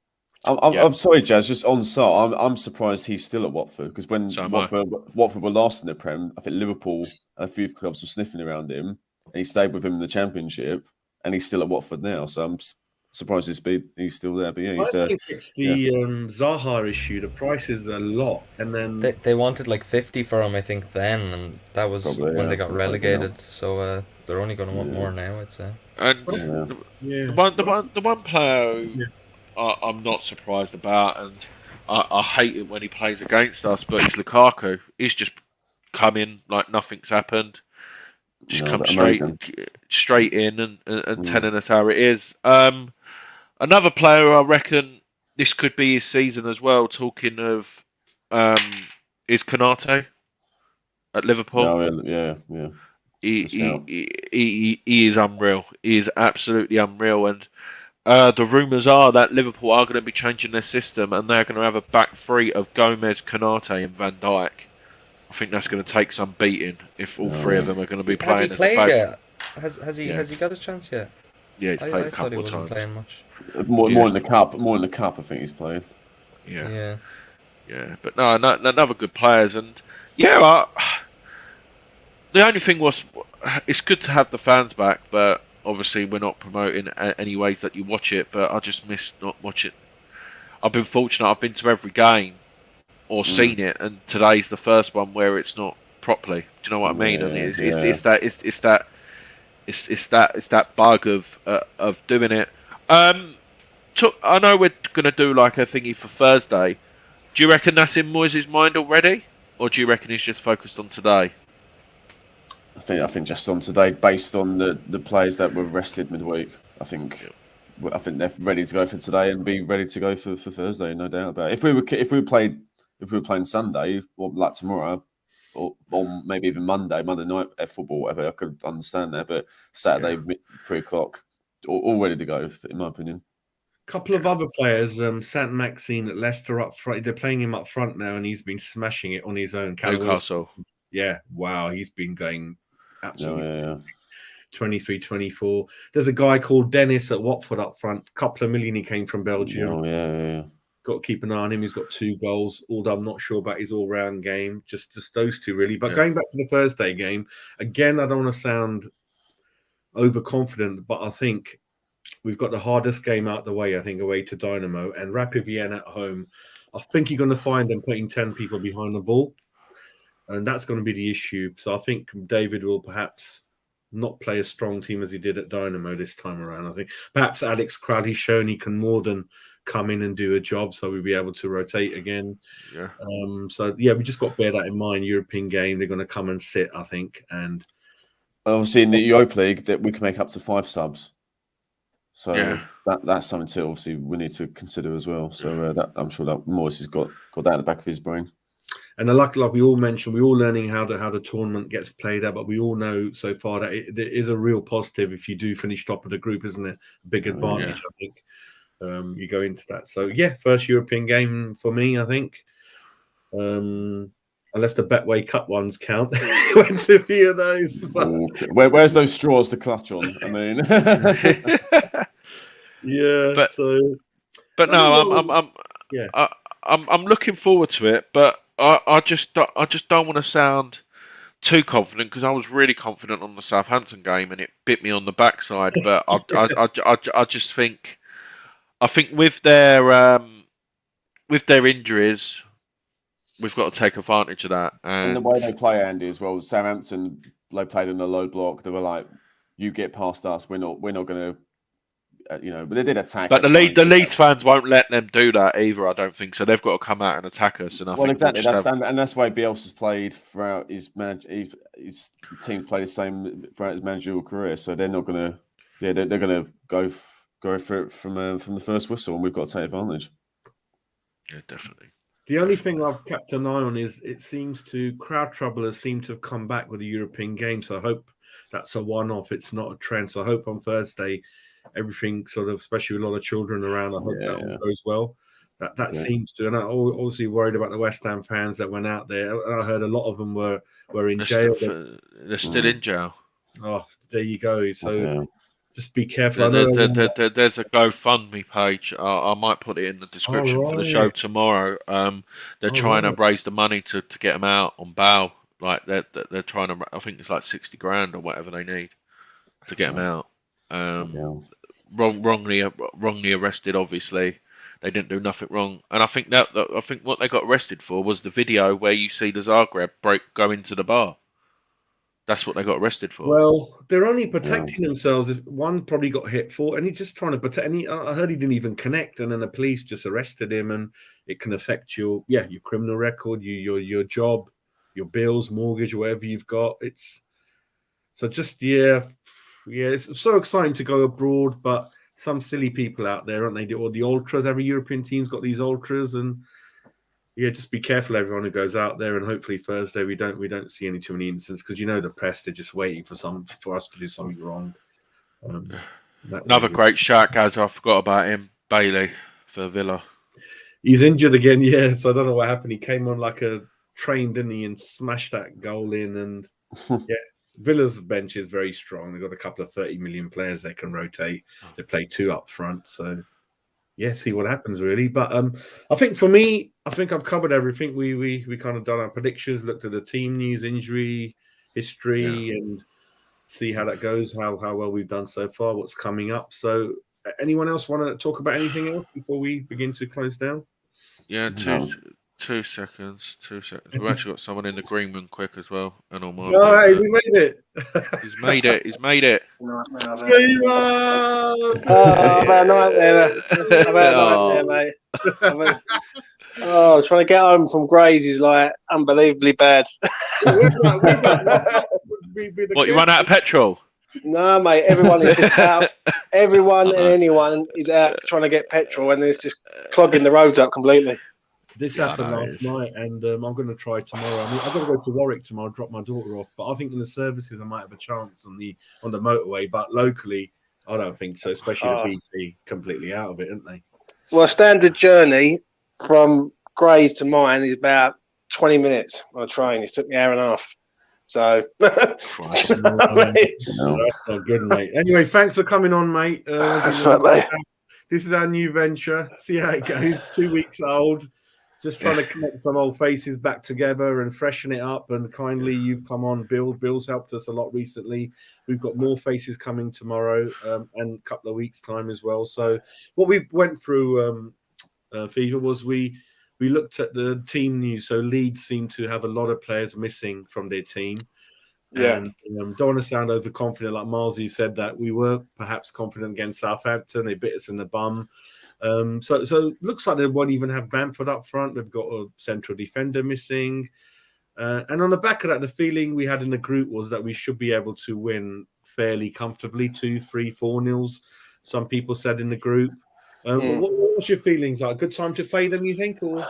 I'm sorry, Jazz. Just on Sarr, I'm surprised he's still at Watford because when Watford were last in the Prem, I think Liverpool and a few clubs were sniffing around him, and he stayed with him in the Championship, and he's still at Watford now. So I'm surprised he's still there. But I think it's the Zaha issue. The price is a lot, and then they wanted like 50 for him, I think, then, and that was when they got relegated. So they're only going to want more now, I'd say. And the one player I'm not surprised about, and I hate it when he plays against us, but it's Lukaku. He's just come in like nothing's happened. Just come straight in and telling us how it is. Another player, I reckon this could be his season as well. Talking of, is Konate at Liverpool? He is unreal. He is absolutely unreal, and the rumours are that Liverpool are going to be changing their system, and they're going to have a back three of Gomez, Konate, and Van Dijk. I think that's going to take some beating if all three of them are going to be playing. Has he played yet? Has he got his chance yet? Yeah, he's played a couple of times. Playing much. More in the cup. More in the cup, I think he's played. Yeah. But no, another good players, and the only thing was, it's good to have the fans back, but obviously we're not promoting any ways that you watch it. But I just miss not watching. I've been fortunate. I've been to every game or seen it, and today's the first one where it's not properly. Do you know what I mean? And Yeah, it's that bug of doing it. I know we're gonna do like a thingy for Thursday. Do you reckon that's in Moyes' mind already, or do you reckon he's just focused on today? I think just on today, based on the players that were rested midweek, I think they're ready to go for today and be ready to go for Thursday, no doubt about it. If we were playing Sunday or like tomorrow, or maybe even Monday night at football, whatever, I could understand that. But Saturday, 3:00, all ready to go, in my opinion. Couple of other players, Saint Maxine at Leicester up front. They're playing him up front now, and he's been smashing it on his own. Newcastle. Yeah, wow, he's been going absolutely. Yeah. 23, 24. There's a guy called Dennis at Watford up front. Couple of million he came from Belgium. Oh, yeah. Got to keep an eye on him. He's got 2 goals, although I'm not sure about his all-round game. Just those 2, really. But going back to the Thursday game, again, I don't want to sound overconfident, but I think we've got the hardest game out the way, I think, away to Dynamo and Rapid Vienna at home. I think you're going to find them putting 10 people behind the ball, and that's going to be the issue. So I think David will perhaps not play a strong team as he did at Dynamo this time around. I think perhaps Alex Crowley's shown he can more than come in and do a job, so we'll be able to rotate again. Yeah. We just got to bear that in mind. European game, they're going to come and sit, I think, and obviously in the Europa League that we can make up to 5 subs. So that's something to obviously we need to consider as well. So that I'm sure that Moyes has got that in the back of his brain. And like we all mentioned, we're all learning how the tournament gets played out, but we all know so far that there is a real positive if you do finish top of the group, isn't it? A big advantage, I think. You go into that. So first European game for me, I think. Unless the Betway Cup ones count. Went to a few of those. But... Where's those straws to clutch on? I mean, I'm looking forward to it, but I just don't want to sound too confident because I was really confident on the Southampton game and it bit me on the backside. But I just think with their injuries, we've got to take advantage of that. And the way they play, Andy, as well. Southampton, they played in a low block. They were like, "You get past us, we're not going to." But they did attack. But the Leeds fans won't let them do that either. I don't think so. They've got to come out and attack us. And I think exactly. That's why Bielsa's played throughout his team played the same throughout his managerial career. So they're not going to. Yeah, they're going to go for it from the first whistle, and we've got to take advantage. Yeah, definitely. The only thing I've kept an eye on is it seems crowd troublers seem to have come back with the European game. So I hope that's a one-off. It's not a trend. So I hope on Thursday everything sort of, especially with a lot of children around, I hope that all goes well. That seems to, and I'm obviously worried about the West Ham fans that went out there. I heard a lot of them were in jail. They're still in jail. Oh, there you go. So just be careful. There's a GoFundMe page. I might put it in the description for the show tomorrow. They're trying to raise the money to get them out on bail. Like they're trying to. I think it's like 60 grand or whatever they need to get them out. Wrongly arrested. Obviously, they didn't do nothing wrong. And I think what they got arrested for was the video where you see the Zagreb go into the bar. That's what they got arrested for. Well, they're only protecting themselves. If one probably got hit for, and he's just trying to protect. And I heard he didn't even connect, and then the police just arrested him, and it can affect your criminal record, your job, your bills, mortgage, whatever you've got. It's so just it's so exciting to go abroad, but some silly people out there, aren't they? Or the ultras. Every European team's got these ultras, and just be careful, everyone who goes out there, and hopefully Thursday we don't see any too many incidents because the press, they're just waiting for us to do something wrong. Another great shout, guys. I forgot about him, Bailey for Villa. He's injured again, so I don't know what happened. He came on like a train, didn't he, and smashed that goal in. And Villa's bench is very strong. They've got a couple of 30 million players they can rotate. They play 2 up front, so. See what happens, really. But I think for me, I've covered everything. We kind of done our predictions, looked at the team news, injury history, and see how that goes, how well we've done so far, what's coming up. So anyone else want to talk about anything else before we begin to close down? Yeah, 2 seconds. 2 seconds. We've actually got someone in the green room quick as well, and on my. Oh, has he made it? He's made it. He's made it. Nightmare, I've had. Dreamer! I've had a nightmare. I've had a nightmare, mate. Trying to get home from Grays is like unbelievably bad. What, you run out of petrol? No, mate. Everyone is just out. Everyone and anyone is out trying to get petrol, and it's just clogging the roads up completely. This happened last night, and I'm going to try tomorrow. I mean, I've got to go to Warwick tomorrow, drop my daughter off. But I think in the services, I might have a chance on the motorway. But locally, I don't think so. Especially the BT completely out of it, aren't they? Well, a standard journey from Grays to mine is about 20 minutes on a train. It took me an hour and a half. So, That's not good, mate. Anyway, thanks for coming on, mate. That's right, mate. This is our new venture. See how it goes. 2 weeks old. Just trying to connect some old faces back together and freshen it up. And kindly, you've come on, Bill. Bill's helped us a lot recently. We've got more faces coming tomorrow and a couple of weeks' time as well. So what we went through, Fever, was we looked at the team news. So Leeds seem to have a lot of players missing from their team. Yeah. And don't want to sound overconfident, like Marzi said that we were perhaps confident against Southampton. They bit us in the bum. So looks like they won't even have Bamford up front. They've got a central defender missing. And on the back of that, the feeling we had in the group was that we should be able to win fairly comfortably, 2, 3, 4-0. Some people said in the group. What's your feelings like? Good time to play them, you think? Or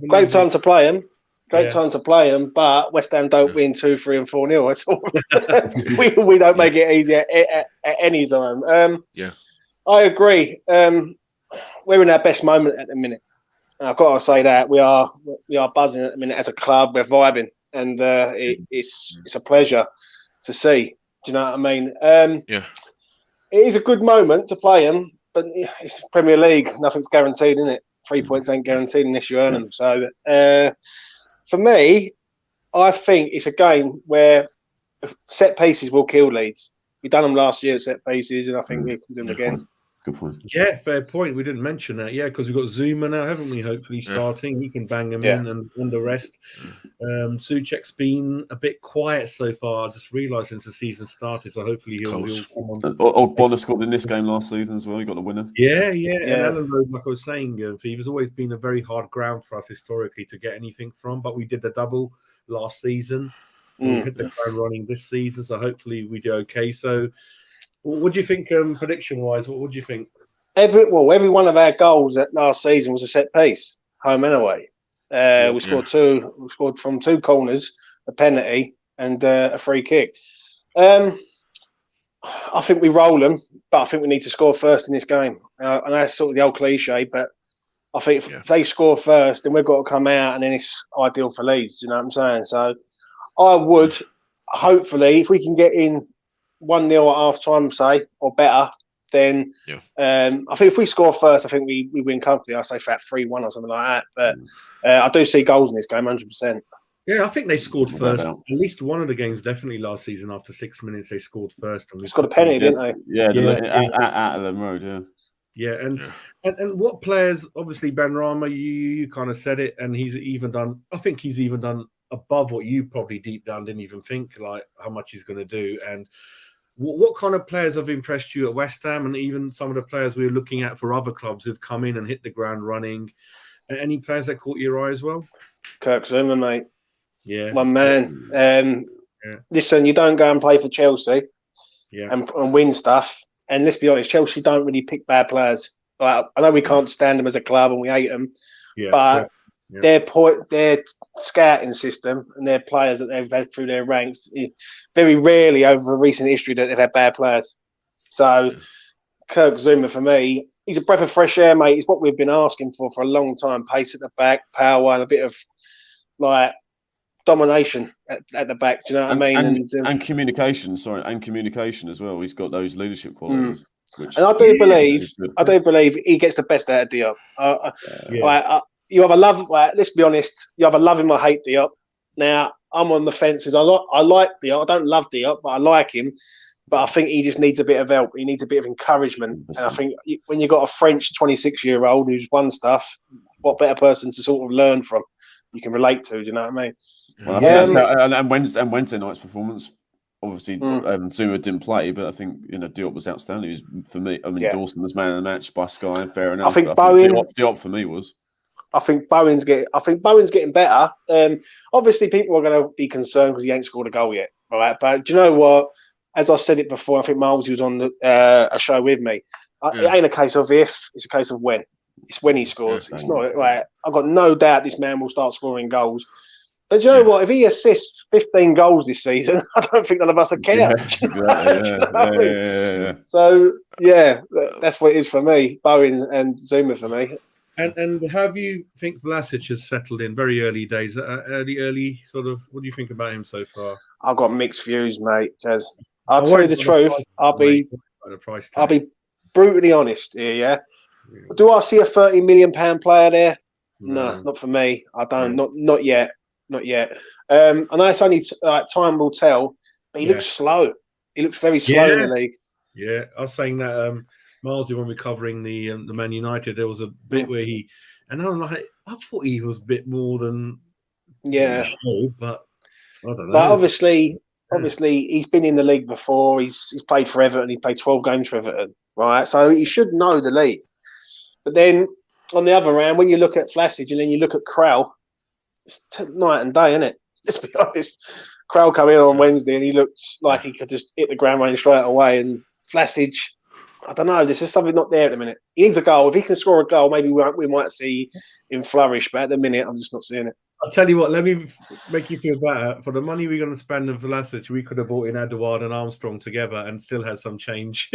Great time to play them. Time to play them, but West Ham don't win 2, 3, and 4-0. That's all. we don't make it easy at any time. I agree. We're in our best moment at the minute. And I've got to say that we are buzzing at the minute as a club. We're vibing, and it's a pleasure to see. Do you know what I mean? It is a good moment to play them, but it's Premier League. Nothing's guaranteed, isn't it? 3 points ain't guaranteed unless you earn them. So for me, I think it's a game where set pieces will kill Leeds. We done them last year at set pieces, and I think we can do them again. Good point. Yeah, fair point. We didn't mention that. Yeah, because we've got Zuma now, haven't we? Hopefully starting. He can bang them in and the rest. Souček's been a bit quiet so far. I just realised since the season started, so hopefully he'll come on. Old Bonner scored in this game last season as well. He got the winner. Yeah. And Elland Road, like I was saying, Fever's always been a very hard ground for us historically to get anything from, but we did the double last season. We've hit the ground running this season, so hopefully we do okay. So what do you think, prediction-wise? What would you think? Every one of our goals at last season was a set piece, home and away. We scored two. We scored from 2 corners, a penalty, and a free kick. I think we roll them, but I think we need to score first in this game. I know it's sort of the old cliche, but I think if they score first, then we've got to come out, and then it's ideal for Leeds. You know what I'm saying? So I would, hopefully, if we can get in 1-0 at half time, say, or better, then I think if we score first, I think we win comfortably. I say for 3-1 or something like that. But I do see goals in this game, 100%. Yeah, I think they scored first. At least one of the games, definitely last season, after 6 minutes, they scored first. And we scored a penalty, didn't they? Yeah, at Elland Road, Yeah, and what players? Obviously, Benrahma, you kind of said it, and he's even done. I think he's even done above what you probably deep down didn't even think, like how much he's going to do. And what kind of players have impressed you at West Ham, and even some of the players we were looking at for other clubs who've come in and hit the ground running? And any players that caught your eye as well? Kirk Zuma, mate. Yeah, one man. Listen, you don't go and play for Chelsea, and win stuff. And let's be honest, Chelsea don't really pick bad players. Like, I know we can't stand them as a club and we hate them, but their scouting system and their players that they've had through their ranks, very rarely over recent history that they've had bad players. So Kirk Zuma, for me, he's a breath of fresh air, mate. It's what we've been asking for a long time. Pace at the back, power, and a bit of like domination at the back. Do you know what I mean? And communication. And communication as well. He's got those leadership qualities. And I do believe he gets the best out of Diop. You have a love. Let's be honest. You have a love him or hate Diop. Now I'm on the fences. I like Diop. I don't love Diop, but I like him. But I think he just needs a bit of help. He needs a bit of encouragement. 100%. And I think when you've got a French 26-year-old who's won stuff, what better person to sort of learn from? you can relate to. Do you know what I mean? Well, I think and Wednesday night's performance. Obviously, Zuma didn't play, but I think Diop was outstanding. He was, for me, I mean, Dawson was man of the match by Sky, and fair enough. I think Bowen. Diop for me was. I think Bowen's getting better. Obviously, people are going to be concerned because he ain't scored a goal yet, right? But do you know what? As I said it before, I think Miles was on a show with me. It ain't a case of if; it's a case of when. It's when he scores. It's not like I've got no doubt this man will start scoring goals. But do you know what? If he assists 15 goals this season, I don't think none of us would care. So, that's what it is for me. Bowen and Zuma for me. And how do you think Vlasic has settled in? Very early days, early sort of. What do you think about him so far? I've got mixed views, mate. Jazz. I'll tell you the truth. I'll be brutally honest here, yeah? Do I see a £30 million player there? No, not for me. I don't. Not yet. Not yet. I know it's only time will tell, but he looks slow. He looks very slow in the league. Yeah, I was saying that, Miles, when we're covering the Man United, there was a bit where and I'm like, I thought he was a bit more than slow, but I don't know. But obviously, he's been in the league before. He's played for Everton. He played 12 games for Everton, right? So he should know the league. But then on the other hand, when you look at Vlasic and then you look at Krell, it's night and day, isn't it? Let's be honest. Krell come in on Wednesday and he looked like he could just hit the ground running straight away. And Vlasic, I don't know. There's just something not there at the minute. He needs a goal. If he can score a goal, maybe we might see him flourish. But at the minute, I'm just not seeing it. I'll tell you what. Let me make you feel better. For the money we're going to spend on Vlasic, we could have bought in Edouard and Armstrong together and still had some change.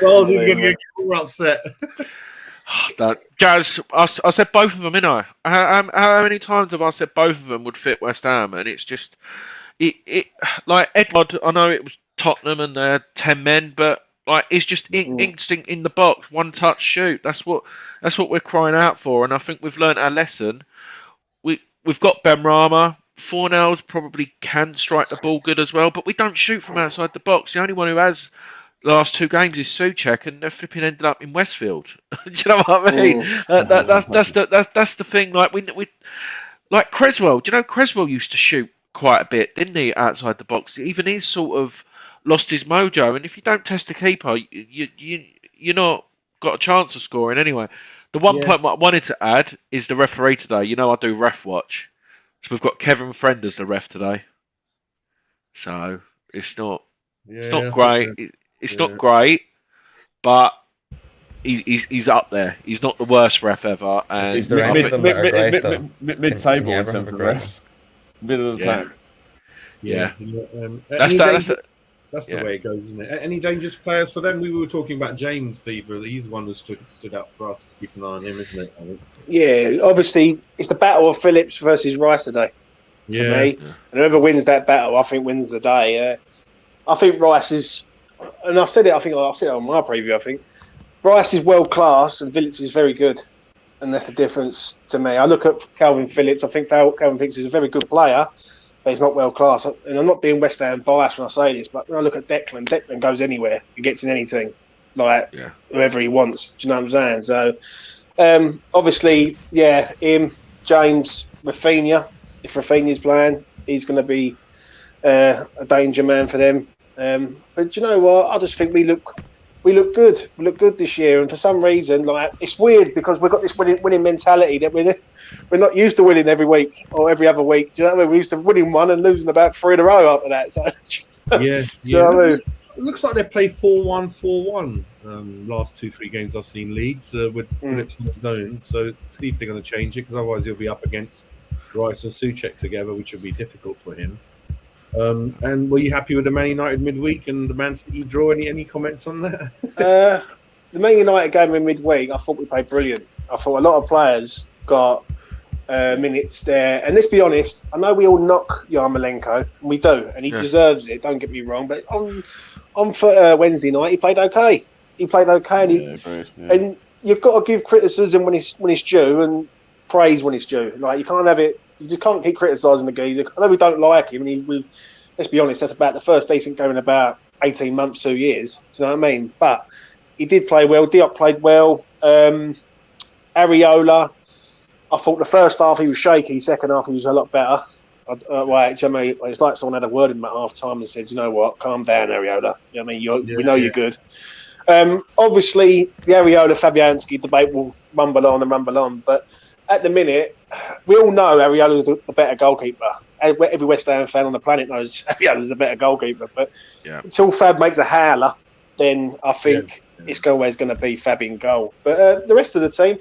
Miles is going to get more upset. Jazz, I said both of them, didn't I? How many times have I said both of them would fit West Ham? And it's just, like Edward, I know it was Tottenham and they're 10 men, but like it's just instinct in the box, one touch shoot. That's what we're crying out for. And I think we've learnt our lesson. We've got Ben Rama. Fornells probably can strike the ball good as well, but we don't shoot from outside the box. The only one who has last 2 games is Souček, and they're flipping ended up in Westfield. Do you know what I mean? That's the thing. Like we like Creswell. Do you know Creswell used to shoot quite a bit, didn't he, outside the box? Even he's sort of lost his mojo. And if you don't test the keeper, you're not got a chance of scoring anyway. The one point I wanted to add is the referee today. You know I do ref watch, so we've got Kevin Friend as the ref today. So it's not great. It's not great, but he's up there. He's not the worst ref ever. And is there any of them that are great, though? Mid-table in terms of refs. Middle of the pack. Yeah. That's the way it goes, isn't it? Any dangerous players for them? We were talking about James Fever. He's the one who stood out for us. Keep an eye on him, isn't it? I think. Yeah, obviously, it's the battle of Phillips versus Rice today. For me. And whoever wins that battle, I think wins the day. I think Rice is... And I said it on my preview, I think. Rice is world class and Phillips is very good. And that's the difference to me. I look at Calvin Phillips. I think Calvin Phillips is a very good player, but he's not world class. And I'm not being West Ham biased when I say this, but when I look at Declan goes anywhere. He gets in anything, like whoever he wants. Do you know what I'm saying? So, obviously, him, James, Rafinha. If Rafinha's playing, he's going to be a danger man for them. But do you know what? I just think we look good. We look good this year, and for some reason, like it's weird because we've got this winning mentality that we're not used to winning every week or every other week. Do you know what I mean? We used to winning one and losing about 3 in a row after that. So do you know what I mean? It looks like they played 4-1, 4-1. Last 2-3 games I've seen Leeds with Phillips on the zone. So see if they're going to change it because otherwise he'll be up against Rice and Souček together, which would be difficult for him. And were you happy with the Man United midweek and the Man City draw? Any comments on that? The Man United game in midweek, I thought we played brilliant. I thought a lot of players got minutes there. And let's be honest, I know we all knock Yarmolenko, and we do, and he deserves it, don't get me wrong. But on Wednesday night, he played okay. And you've got to give criticism when it's due and praise when it's due. Like, you can't have it. You just can't keep criticising the geezer. I know we don't like him, and let's be honest, that's about the first decent game in about 18 months, 2 years. Do you know what I mean? But he did play well. Diop played well. Areola, I thought the first half he was shaky, second half he was a lot better. It's like someone had a word in him at half time and said, you know what, calm down, Areola. You know what I mean? We know you're good. Obviously, the Areola-Fabianski debate will rumble on, but at the minute, we all know Areola's the better goalkeeper. Every West Ham fan on the planet knows Areola's the better goalkeeper, but until Fab makes a howler, then I think it's always going to be Fab in goal. But the rest of the team,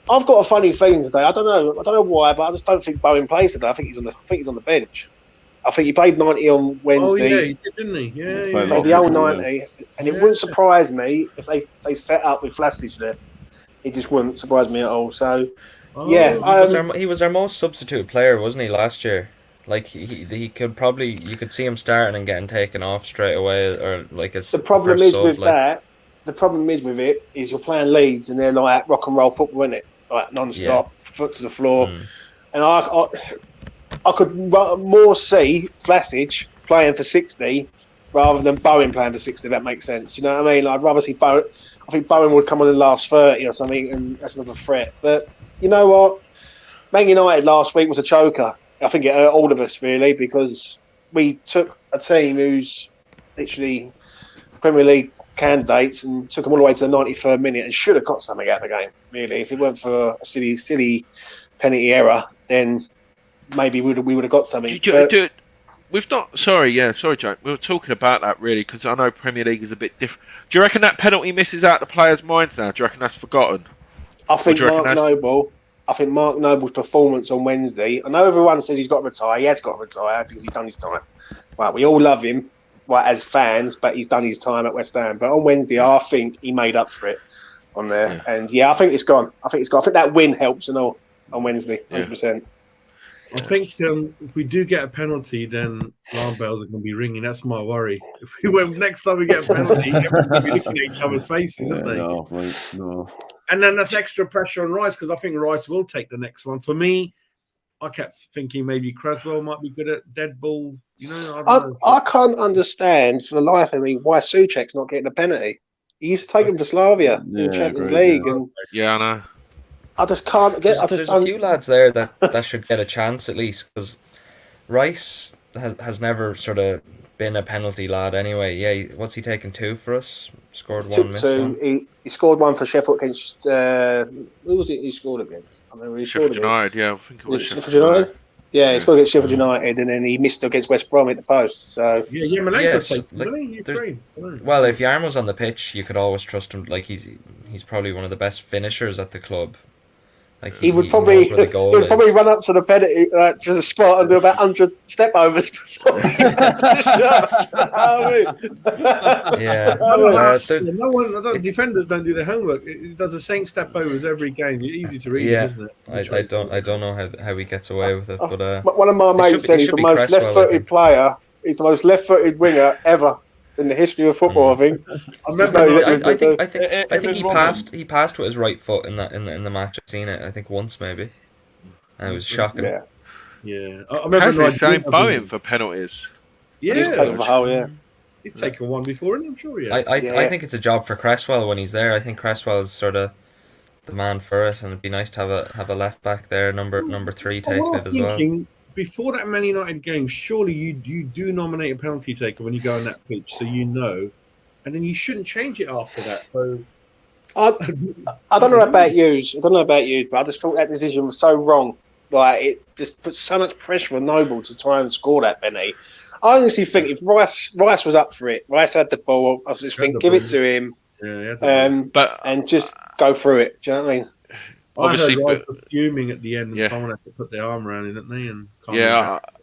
I've got a funny feeling today. I don't know why, but I just don't think Bowen plays today. I think he's on the bench. I think he played 90 on Wednesday. Oh yeah, he did, didn't he? Yeah, he played the whole 90, and it wouldn't surprise me if they set up with Vlasic there. It just wouldn't surprise me at all. So he was our most substitute player, wasn't he, last year? Like he could probably, you could see him starting and getting taken off straight away, or like the problem is with that. The problem is with it is you're playing Leeds and they're like rock and roll football, isn't it? Like non-stop, foot to the floor. And I could more see Vlasic playing for 60 rather than Bowen playing for 60. If that makes sense. Do you know what I mean? I'd rather see Bowen. I think Bowen would come on in the last 30 or something, and that's another threat. But you know what? Man United last week was a choker. I think it hurt all of us really, because we took a team who's literally Premier League candidates and took them all the way to the 93rd minute and should have got something out of the game. Really, if it weren't for a silly penalty error, then maybe we would have got something. We've not. Sorry, Joe. We were talking about that really because I know Premier League is a bit different. Do you reckon that penalty misses out the players' minds now? Do you reckon that's forgotten? I think Mark Noble's performance on Wednesday. I know everyone says he's got to retire. He has got to retire because he's done his time. Right, we all love him, as fans, but he's done his time at West Ham. But on Wednesday, I think he made up for it on there. Yeah. And I think it's gone. I think that win helps and all on Wednesday, 100%. I think if we do get a penalty, then alarm bells are going to be ringing. That's my worry. Next time we get a penalty, everyone's going to be looking at each other's faces, aren't they? No. And then that's extra pressure on Rice, because I think Rice will take the next one. For me, I kept thinking maybe Creswell might be good at dead ball. I can't understand for the life of me why Souček's not getting a penalty. He used to take him for Slavia in the Champions League. And I know. I just can't get. There's a few lads there that should get a chance at least, because Rice has never sort of been a penalty lad anyway. Yeah, what's he taken 2 for us? Scored 1, missed 1. He scored 1 for Sheffield against. Who was it he scored against? I mean, Sheffield United. Yeah, I think it was Sheffield United. Yeah, he scored against Sheffield United, and then he missed against West Brom at the post. So well, if Yarm was on the pitch, you could always trust him. Like he's probably one of the best finishers at the club. Like he would probably run up to the penalty to the spot and do about 100 step overs. Defenders don't do their homework. It does the same step overs every game. It's easy to read, isn't it? I don't know how he gets away with it. But one of my mates said he's the most left-footed player. He's the most left-footed winger ever in the history of football. I think. I think he passed with his right foot in the match. I've seen it. I think once maybe. And it was shocking. Yeah. I remember he's saying Bowen for penalties. Yeah, he's taken the whole. Yeah, he's taken one before, and I'm sure he has. I think it's a job for Cresswell when he's there. I think Cresswell is sort of the man for it, and it'd be nice to have a left back there, number 3 taking it as well. Before that Man United game, surely you do nominate a penalty taker when you go on that pitch, so you know, and then you shouldn't change it after that. So I don't know about you. But I just thought that decision was so wrong. Like it just puts so much pressure on Noble to try and score that penalty. I honestly think if Rice was up for it, Rice had the ball. I was just thinking, give it to him, and just go through it. Do you know what I mean? Obviously, Rice was fuming at the end, and someone had to put their arm around him, didn't they? And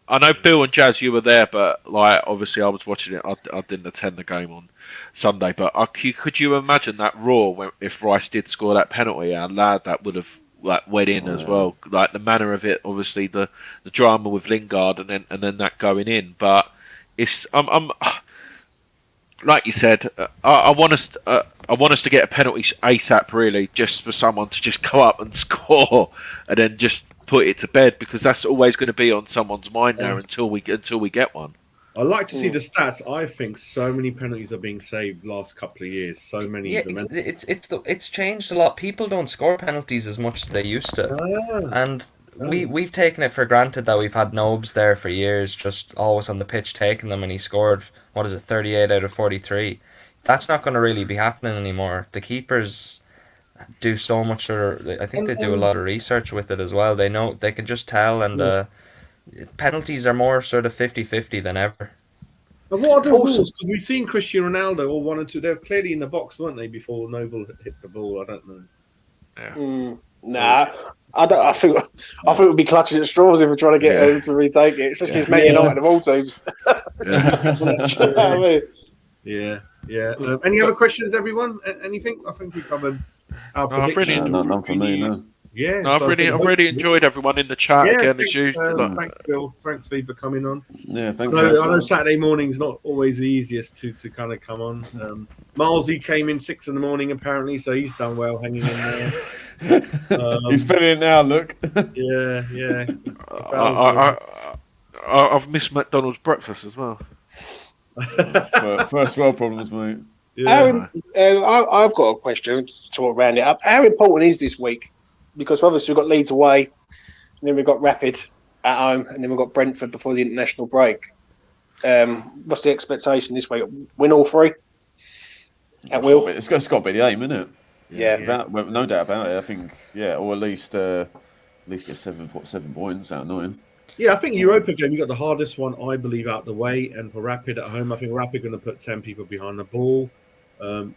I know Bill and Jazz, you were there, but like obviously I was watching it. I didn't attend the game on Sunday, but could you imagine that roar if Rice did score that penalty? How loud that would have went in as well. Like the manner of it, obviously the drama with Lingard, and then that going in. But it's I'm like you said, I want us to get a penalty ASAP, really, just for someone to just go up and score, and then just put it to bed, because that's always going to be on someone's mind now until we get one. I like to see the stats. I think so many penalties are being saved the last couple of years. So many. Yeah, it's changed a lot. People don't score penalties as much as they used to, and we've taken it for granted that we've had Nobes there for years, just always on the pitch taking them, and he scored 38 out of 43. That's not going to really be happening anymore. The keepers do so much, I think they do a lot of research with it as well. They know, they can just tell, and penalties are more sort of 50-50 than ever. And what are the rules? Because we've seen Cristiano Ronaldo or 1 or 2. They were clearly in the box, weren't they, before Noble hit the ball? I don't know. Yeah. Nah, I don't. I think we'd be clutching at straws if we're trying to get him to retake it, especially as Man United of all teams. Yeah. Any other questions, everyone? Anything? I think we covered our predictions. None for me, no. Yeah, no, I've really enjoyed everyone in the chat again. Thanks, as usual. Thanks, Bill. Thanks, Steve, for coming on. Yeah, thanks. I know Saturday morning's not always the easiest to kind of come on. Miles, he came in 6 a.m. apparently, so he's done well hanging in there. He's filling in now. Look. Yeah. I've missed McDonald's breakfast as well. First world problems, mate. Yeah. I've got a question to round it up. How important is this week? Because obviously we've got Leeds away, and then we've got Rapid at home, and then we've got Brentford before the international break. What's the expectation this week? Win all 3? At will? It's got to be the aim, isn't it? Yeah. No doubt about it. I think, or at least get 7 points out of 9. Yeah, I think Europa game, you got the hardest one, I believe, out the way. And for Rapid at home, I think Rapid going to put 10 people behind the ball.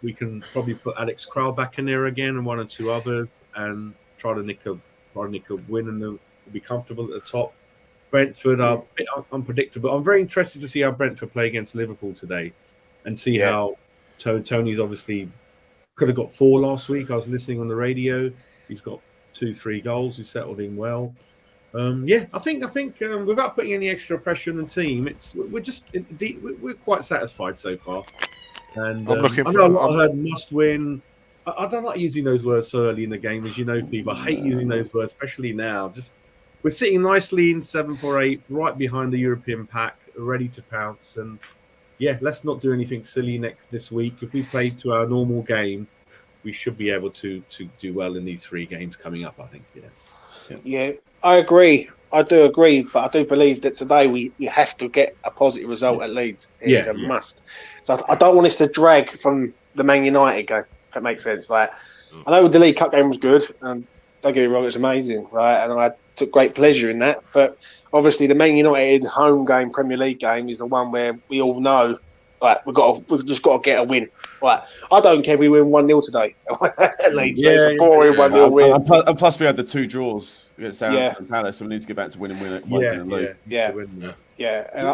We can probably put Alex Král back in there again and 1 or 2 others and try to nick a win, and they'll be comfortable at the top. Brentford are a bit unpredictable. I'm very interested to see how Brentford play against Liverpool today and see how Tony's obviously could have got 4 last week. I was listening on the radio. He's got 2-3 goals. He's settled in well. I think without putting any extra pressure on the team, we're quite satisfied so far. And I know a lot heard must win. I don't like using those words so early in the game, as you know, people. I hate using those words, especially now. We're sitting nicely in 7th or 8th, right behind the European pack, ready to pounce. And let's not do anything silly this week. If we play to our normal game, we should be able to do well in these 3 games coming up, I think. Yeah, I agree. I do agree, but I do believe that today we have to get a positive result at Leeds. It's a must. So I don't want us to drag from the Man United game, if that makes sense. Like, I know the League Cup game was good, and don't get me wrong, it was amazing, right? And I took great pleasure in that. But obviously, the Man United home game, Premier League game, is the one where we all know, like, we've just got to get a win. Right, I don't care if we win 1-0 today at Leeds. It's a boring 1-0 win. And plus, we had the 2 draws against Southampton and Palace, so we need to get back to winning it. And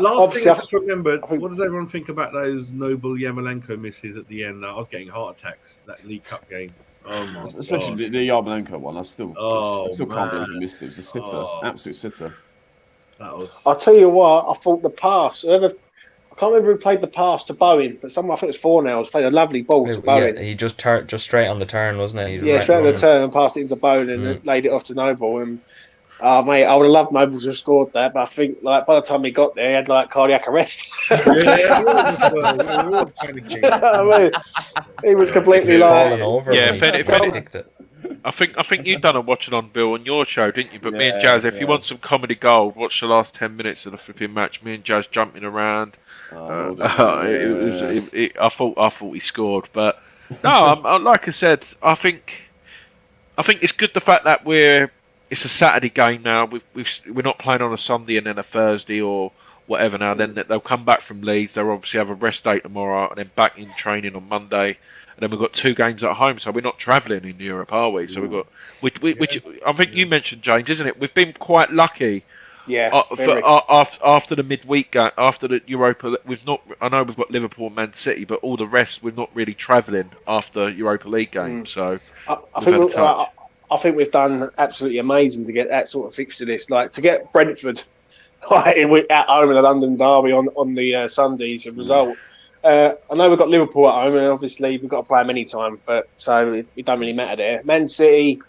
last thing I just remembered, what does everyone think about those Noble Yarmolenko misses at the end? I was getting heart attacks, that League Cup game. Oh my God. Especially the Yarmolenko one. I still can't believe he missed it. It was a sitter, absolute sitter. I'll tell you what, I thought the pass, I can't remember who played the pass to Bowen, but someone, I think it was Fornals, played a lovely ball to Bowen. Yeah, he just straight on the turn, wasn't he? Straight on the turn and passed it into Bowen and laid it off to Noble. And mate, I would have loved Noble to have scored that, but I think by the time he got there, he had cardiac arrest. He was completely falling over. I think you've done a watching on Bill on your show, didn't you? But me and Jazz, if you want some comedy gold, watch the last 10 minutes of the flipping match. Me and Jazz jumping around. I thought he scored, but no. Like I said, I think it's good the fact that it's a Saturday game now. We're not playing on a Sunday and then a Thursday or whatever. Now then they'll come back from Leeds. They'll obviously have a rest day tomorrow and then back in training on Monday. And then we've got 2 games at home, so we're not travelling in Europe, are we? So we've got, which I think you mentioned, James, isn't it? We've been quite lucky. Yeah. After the midweek game, after the Europa, I know we've got Liverpool and Man City, but all the rest we're not really travelling after Europa League games. So I think we've done absolutely amazing to get that sort of fixture list. Like to get Brentford at home in the London derby on the Sundays, a result. I know we've got Liverpool at home, and obviously we've got to play them anytime, but so it don't really matter there. Man City,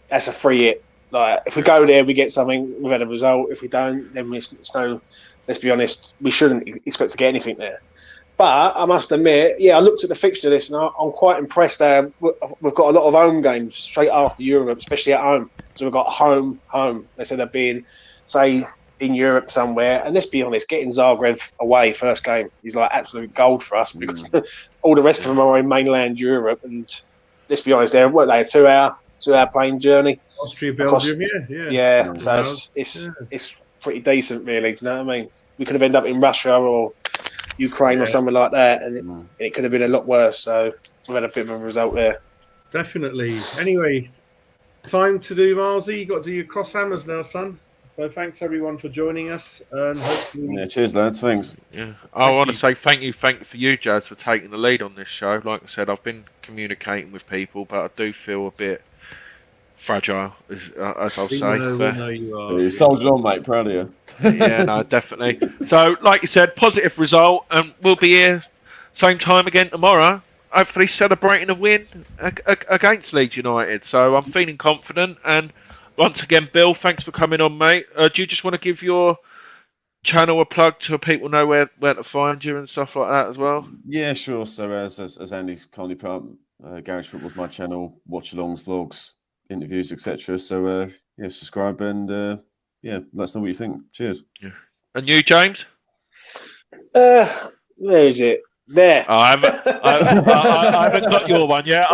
that's a free hit. Like if we go there, we get something. We've had a result. If we don't, then it's no let's be honest, we shouldn't expect to get anything there. But I must admit, I looked at the fixture list and I'm quite impressed. We've got a lot of home games straight after Europe, especially at home. So we've got home. Instead of being, say, in Europe somewhere. And let's be honest, getting Zagreb away first game is like absolute gold for us because all the rest of them are in mainland Europe. And let's be honest, they're a 2-hour plane journey. Austria, Belgium, So it's pretty decent, really. Do you know what I mean? We could have ended up in Russia or Ukraine or something like that, and it could have been a lot worse. So we've had a bit of a result there. Definitely. Anyway, time to do, Marzi. You got to do your cross hammers now, son. So thanks everyone for joining us, and hopefully. Cheers, lads. Thanks. Yeah, I want to say thank you for you, Jazz, for taking the lead on this show. Like I said, I've been communicating with people, but I do feel a bit fragile, as I'll say. No, you are. You soldiered on, mate. Proud of you. Yeah, no, definitely. So, like you said, positive result, and we'll be here same time again tomorrow. Hopefully, celebrating a win against Leeds United. So, I'm feeling confident. And once again, Bill, thanks for coming on, mate. Do you just want to give your channel a plug so people know where to find you and stuff like that as well? Yeah, sure. So, as Andy's kindly put up, Garage Football's my channel. Watch-alongs, vlogs, interviews, etc. So subscribe and let us know what you think. Cheers. Yeah. And you, James? Where is it? There. I haven't got your one yet.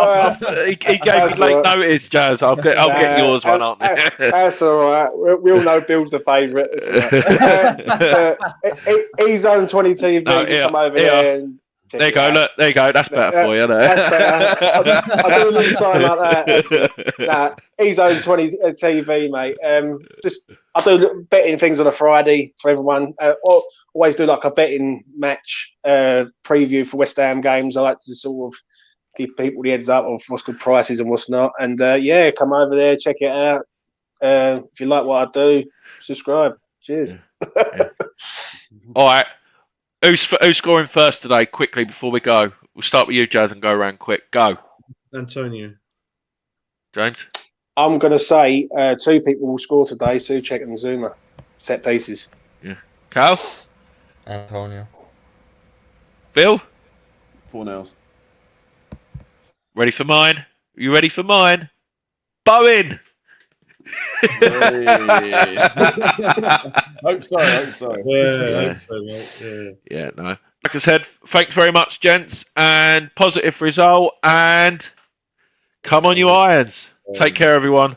He gave me late notice, Jazz. I'll get yours one up. That's all right. We all know Bill's the favourite. E-Zone 20 TV. Come over here and there you go. Look, there you go. That's better for you. That's better. I'll do a little sign like that. E-Zone 20 TV, mate. I do betting things on a Friday for everyone. Always do like a betting match preview for West Ham games. I like to sort of give people the heads up of what's good prices and what's not. And come over there, check it out. If you like what I do, subscribe. Cheers. Yeah. All right. Who's scoring first today? Quickly before we go, we'll start with you, Jazz, and go around quick. Go, Antonio. James. I'm going to say 2 people will score today: Souček and Zuma. Set pieces. Yeah. Carl. Antonio. Bill. 4-0. Ready for mine? You ready for mine? Bowen. Hope so. Yeah, hope so, mate. Yeah, no. Like I said, thank you very much, gents, and positive result, and come on, you Irons. Take care, everyone.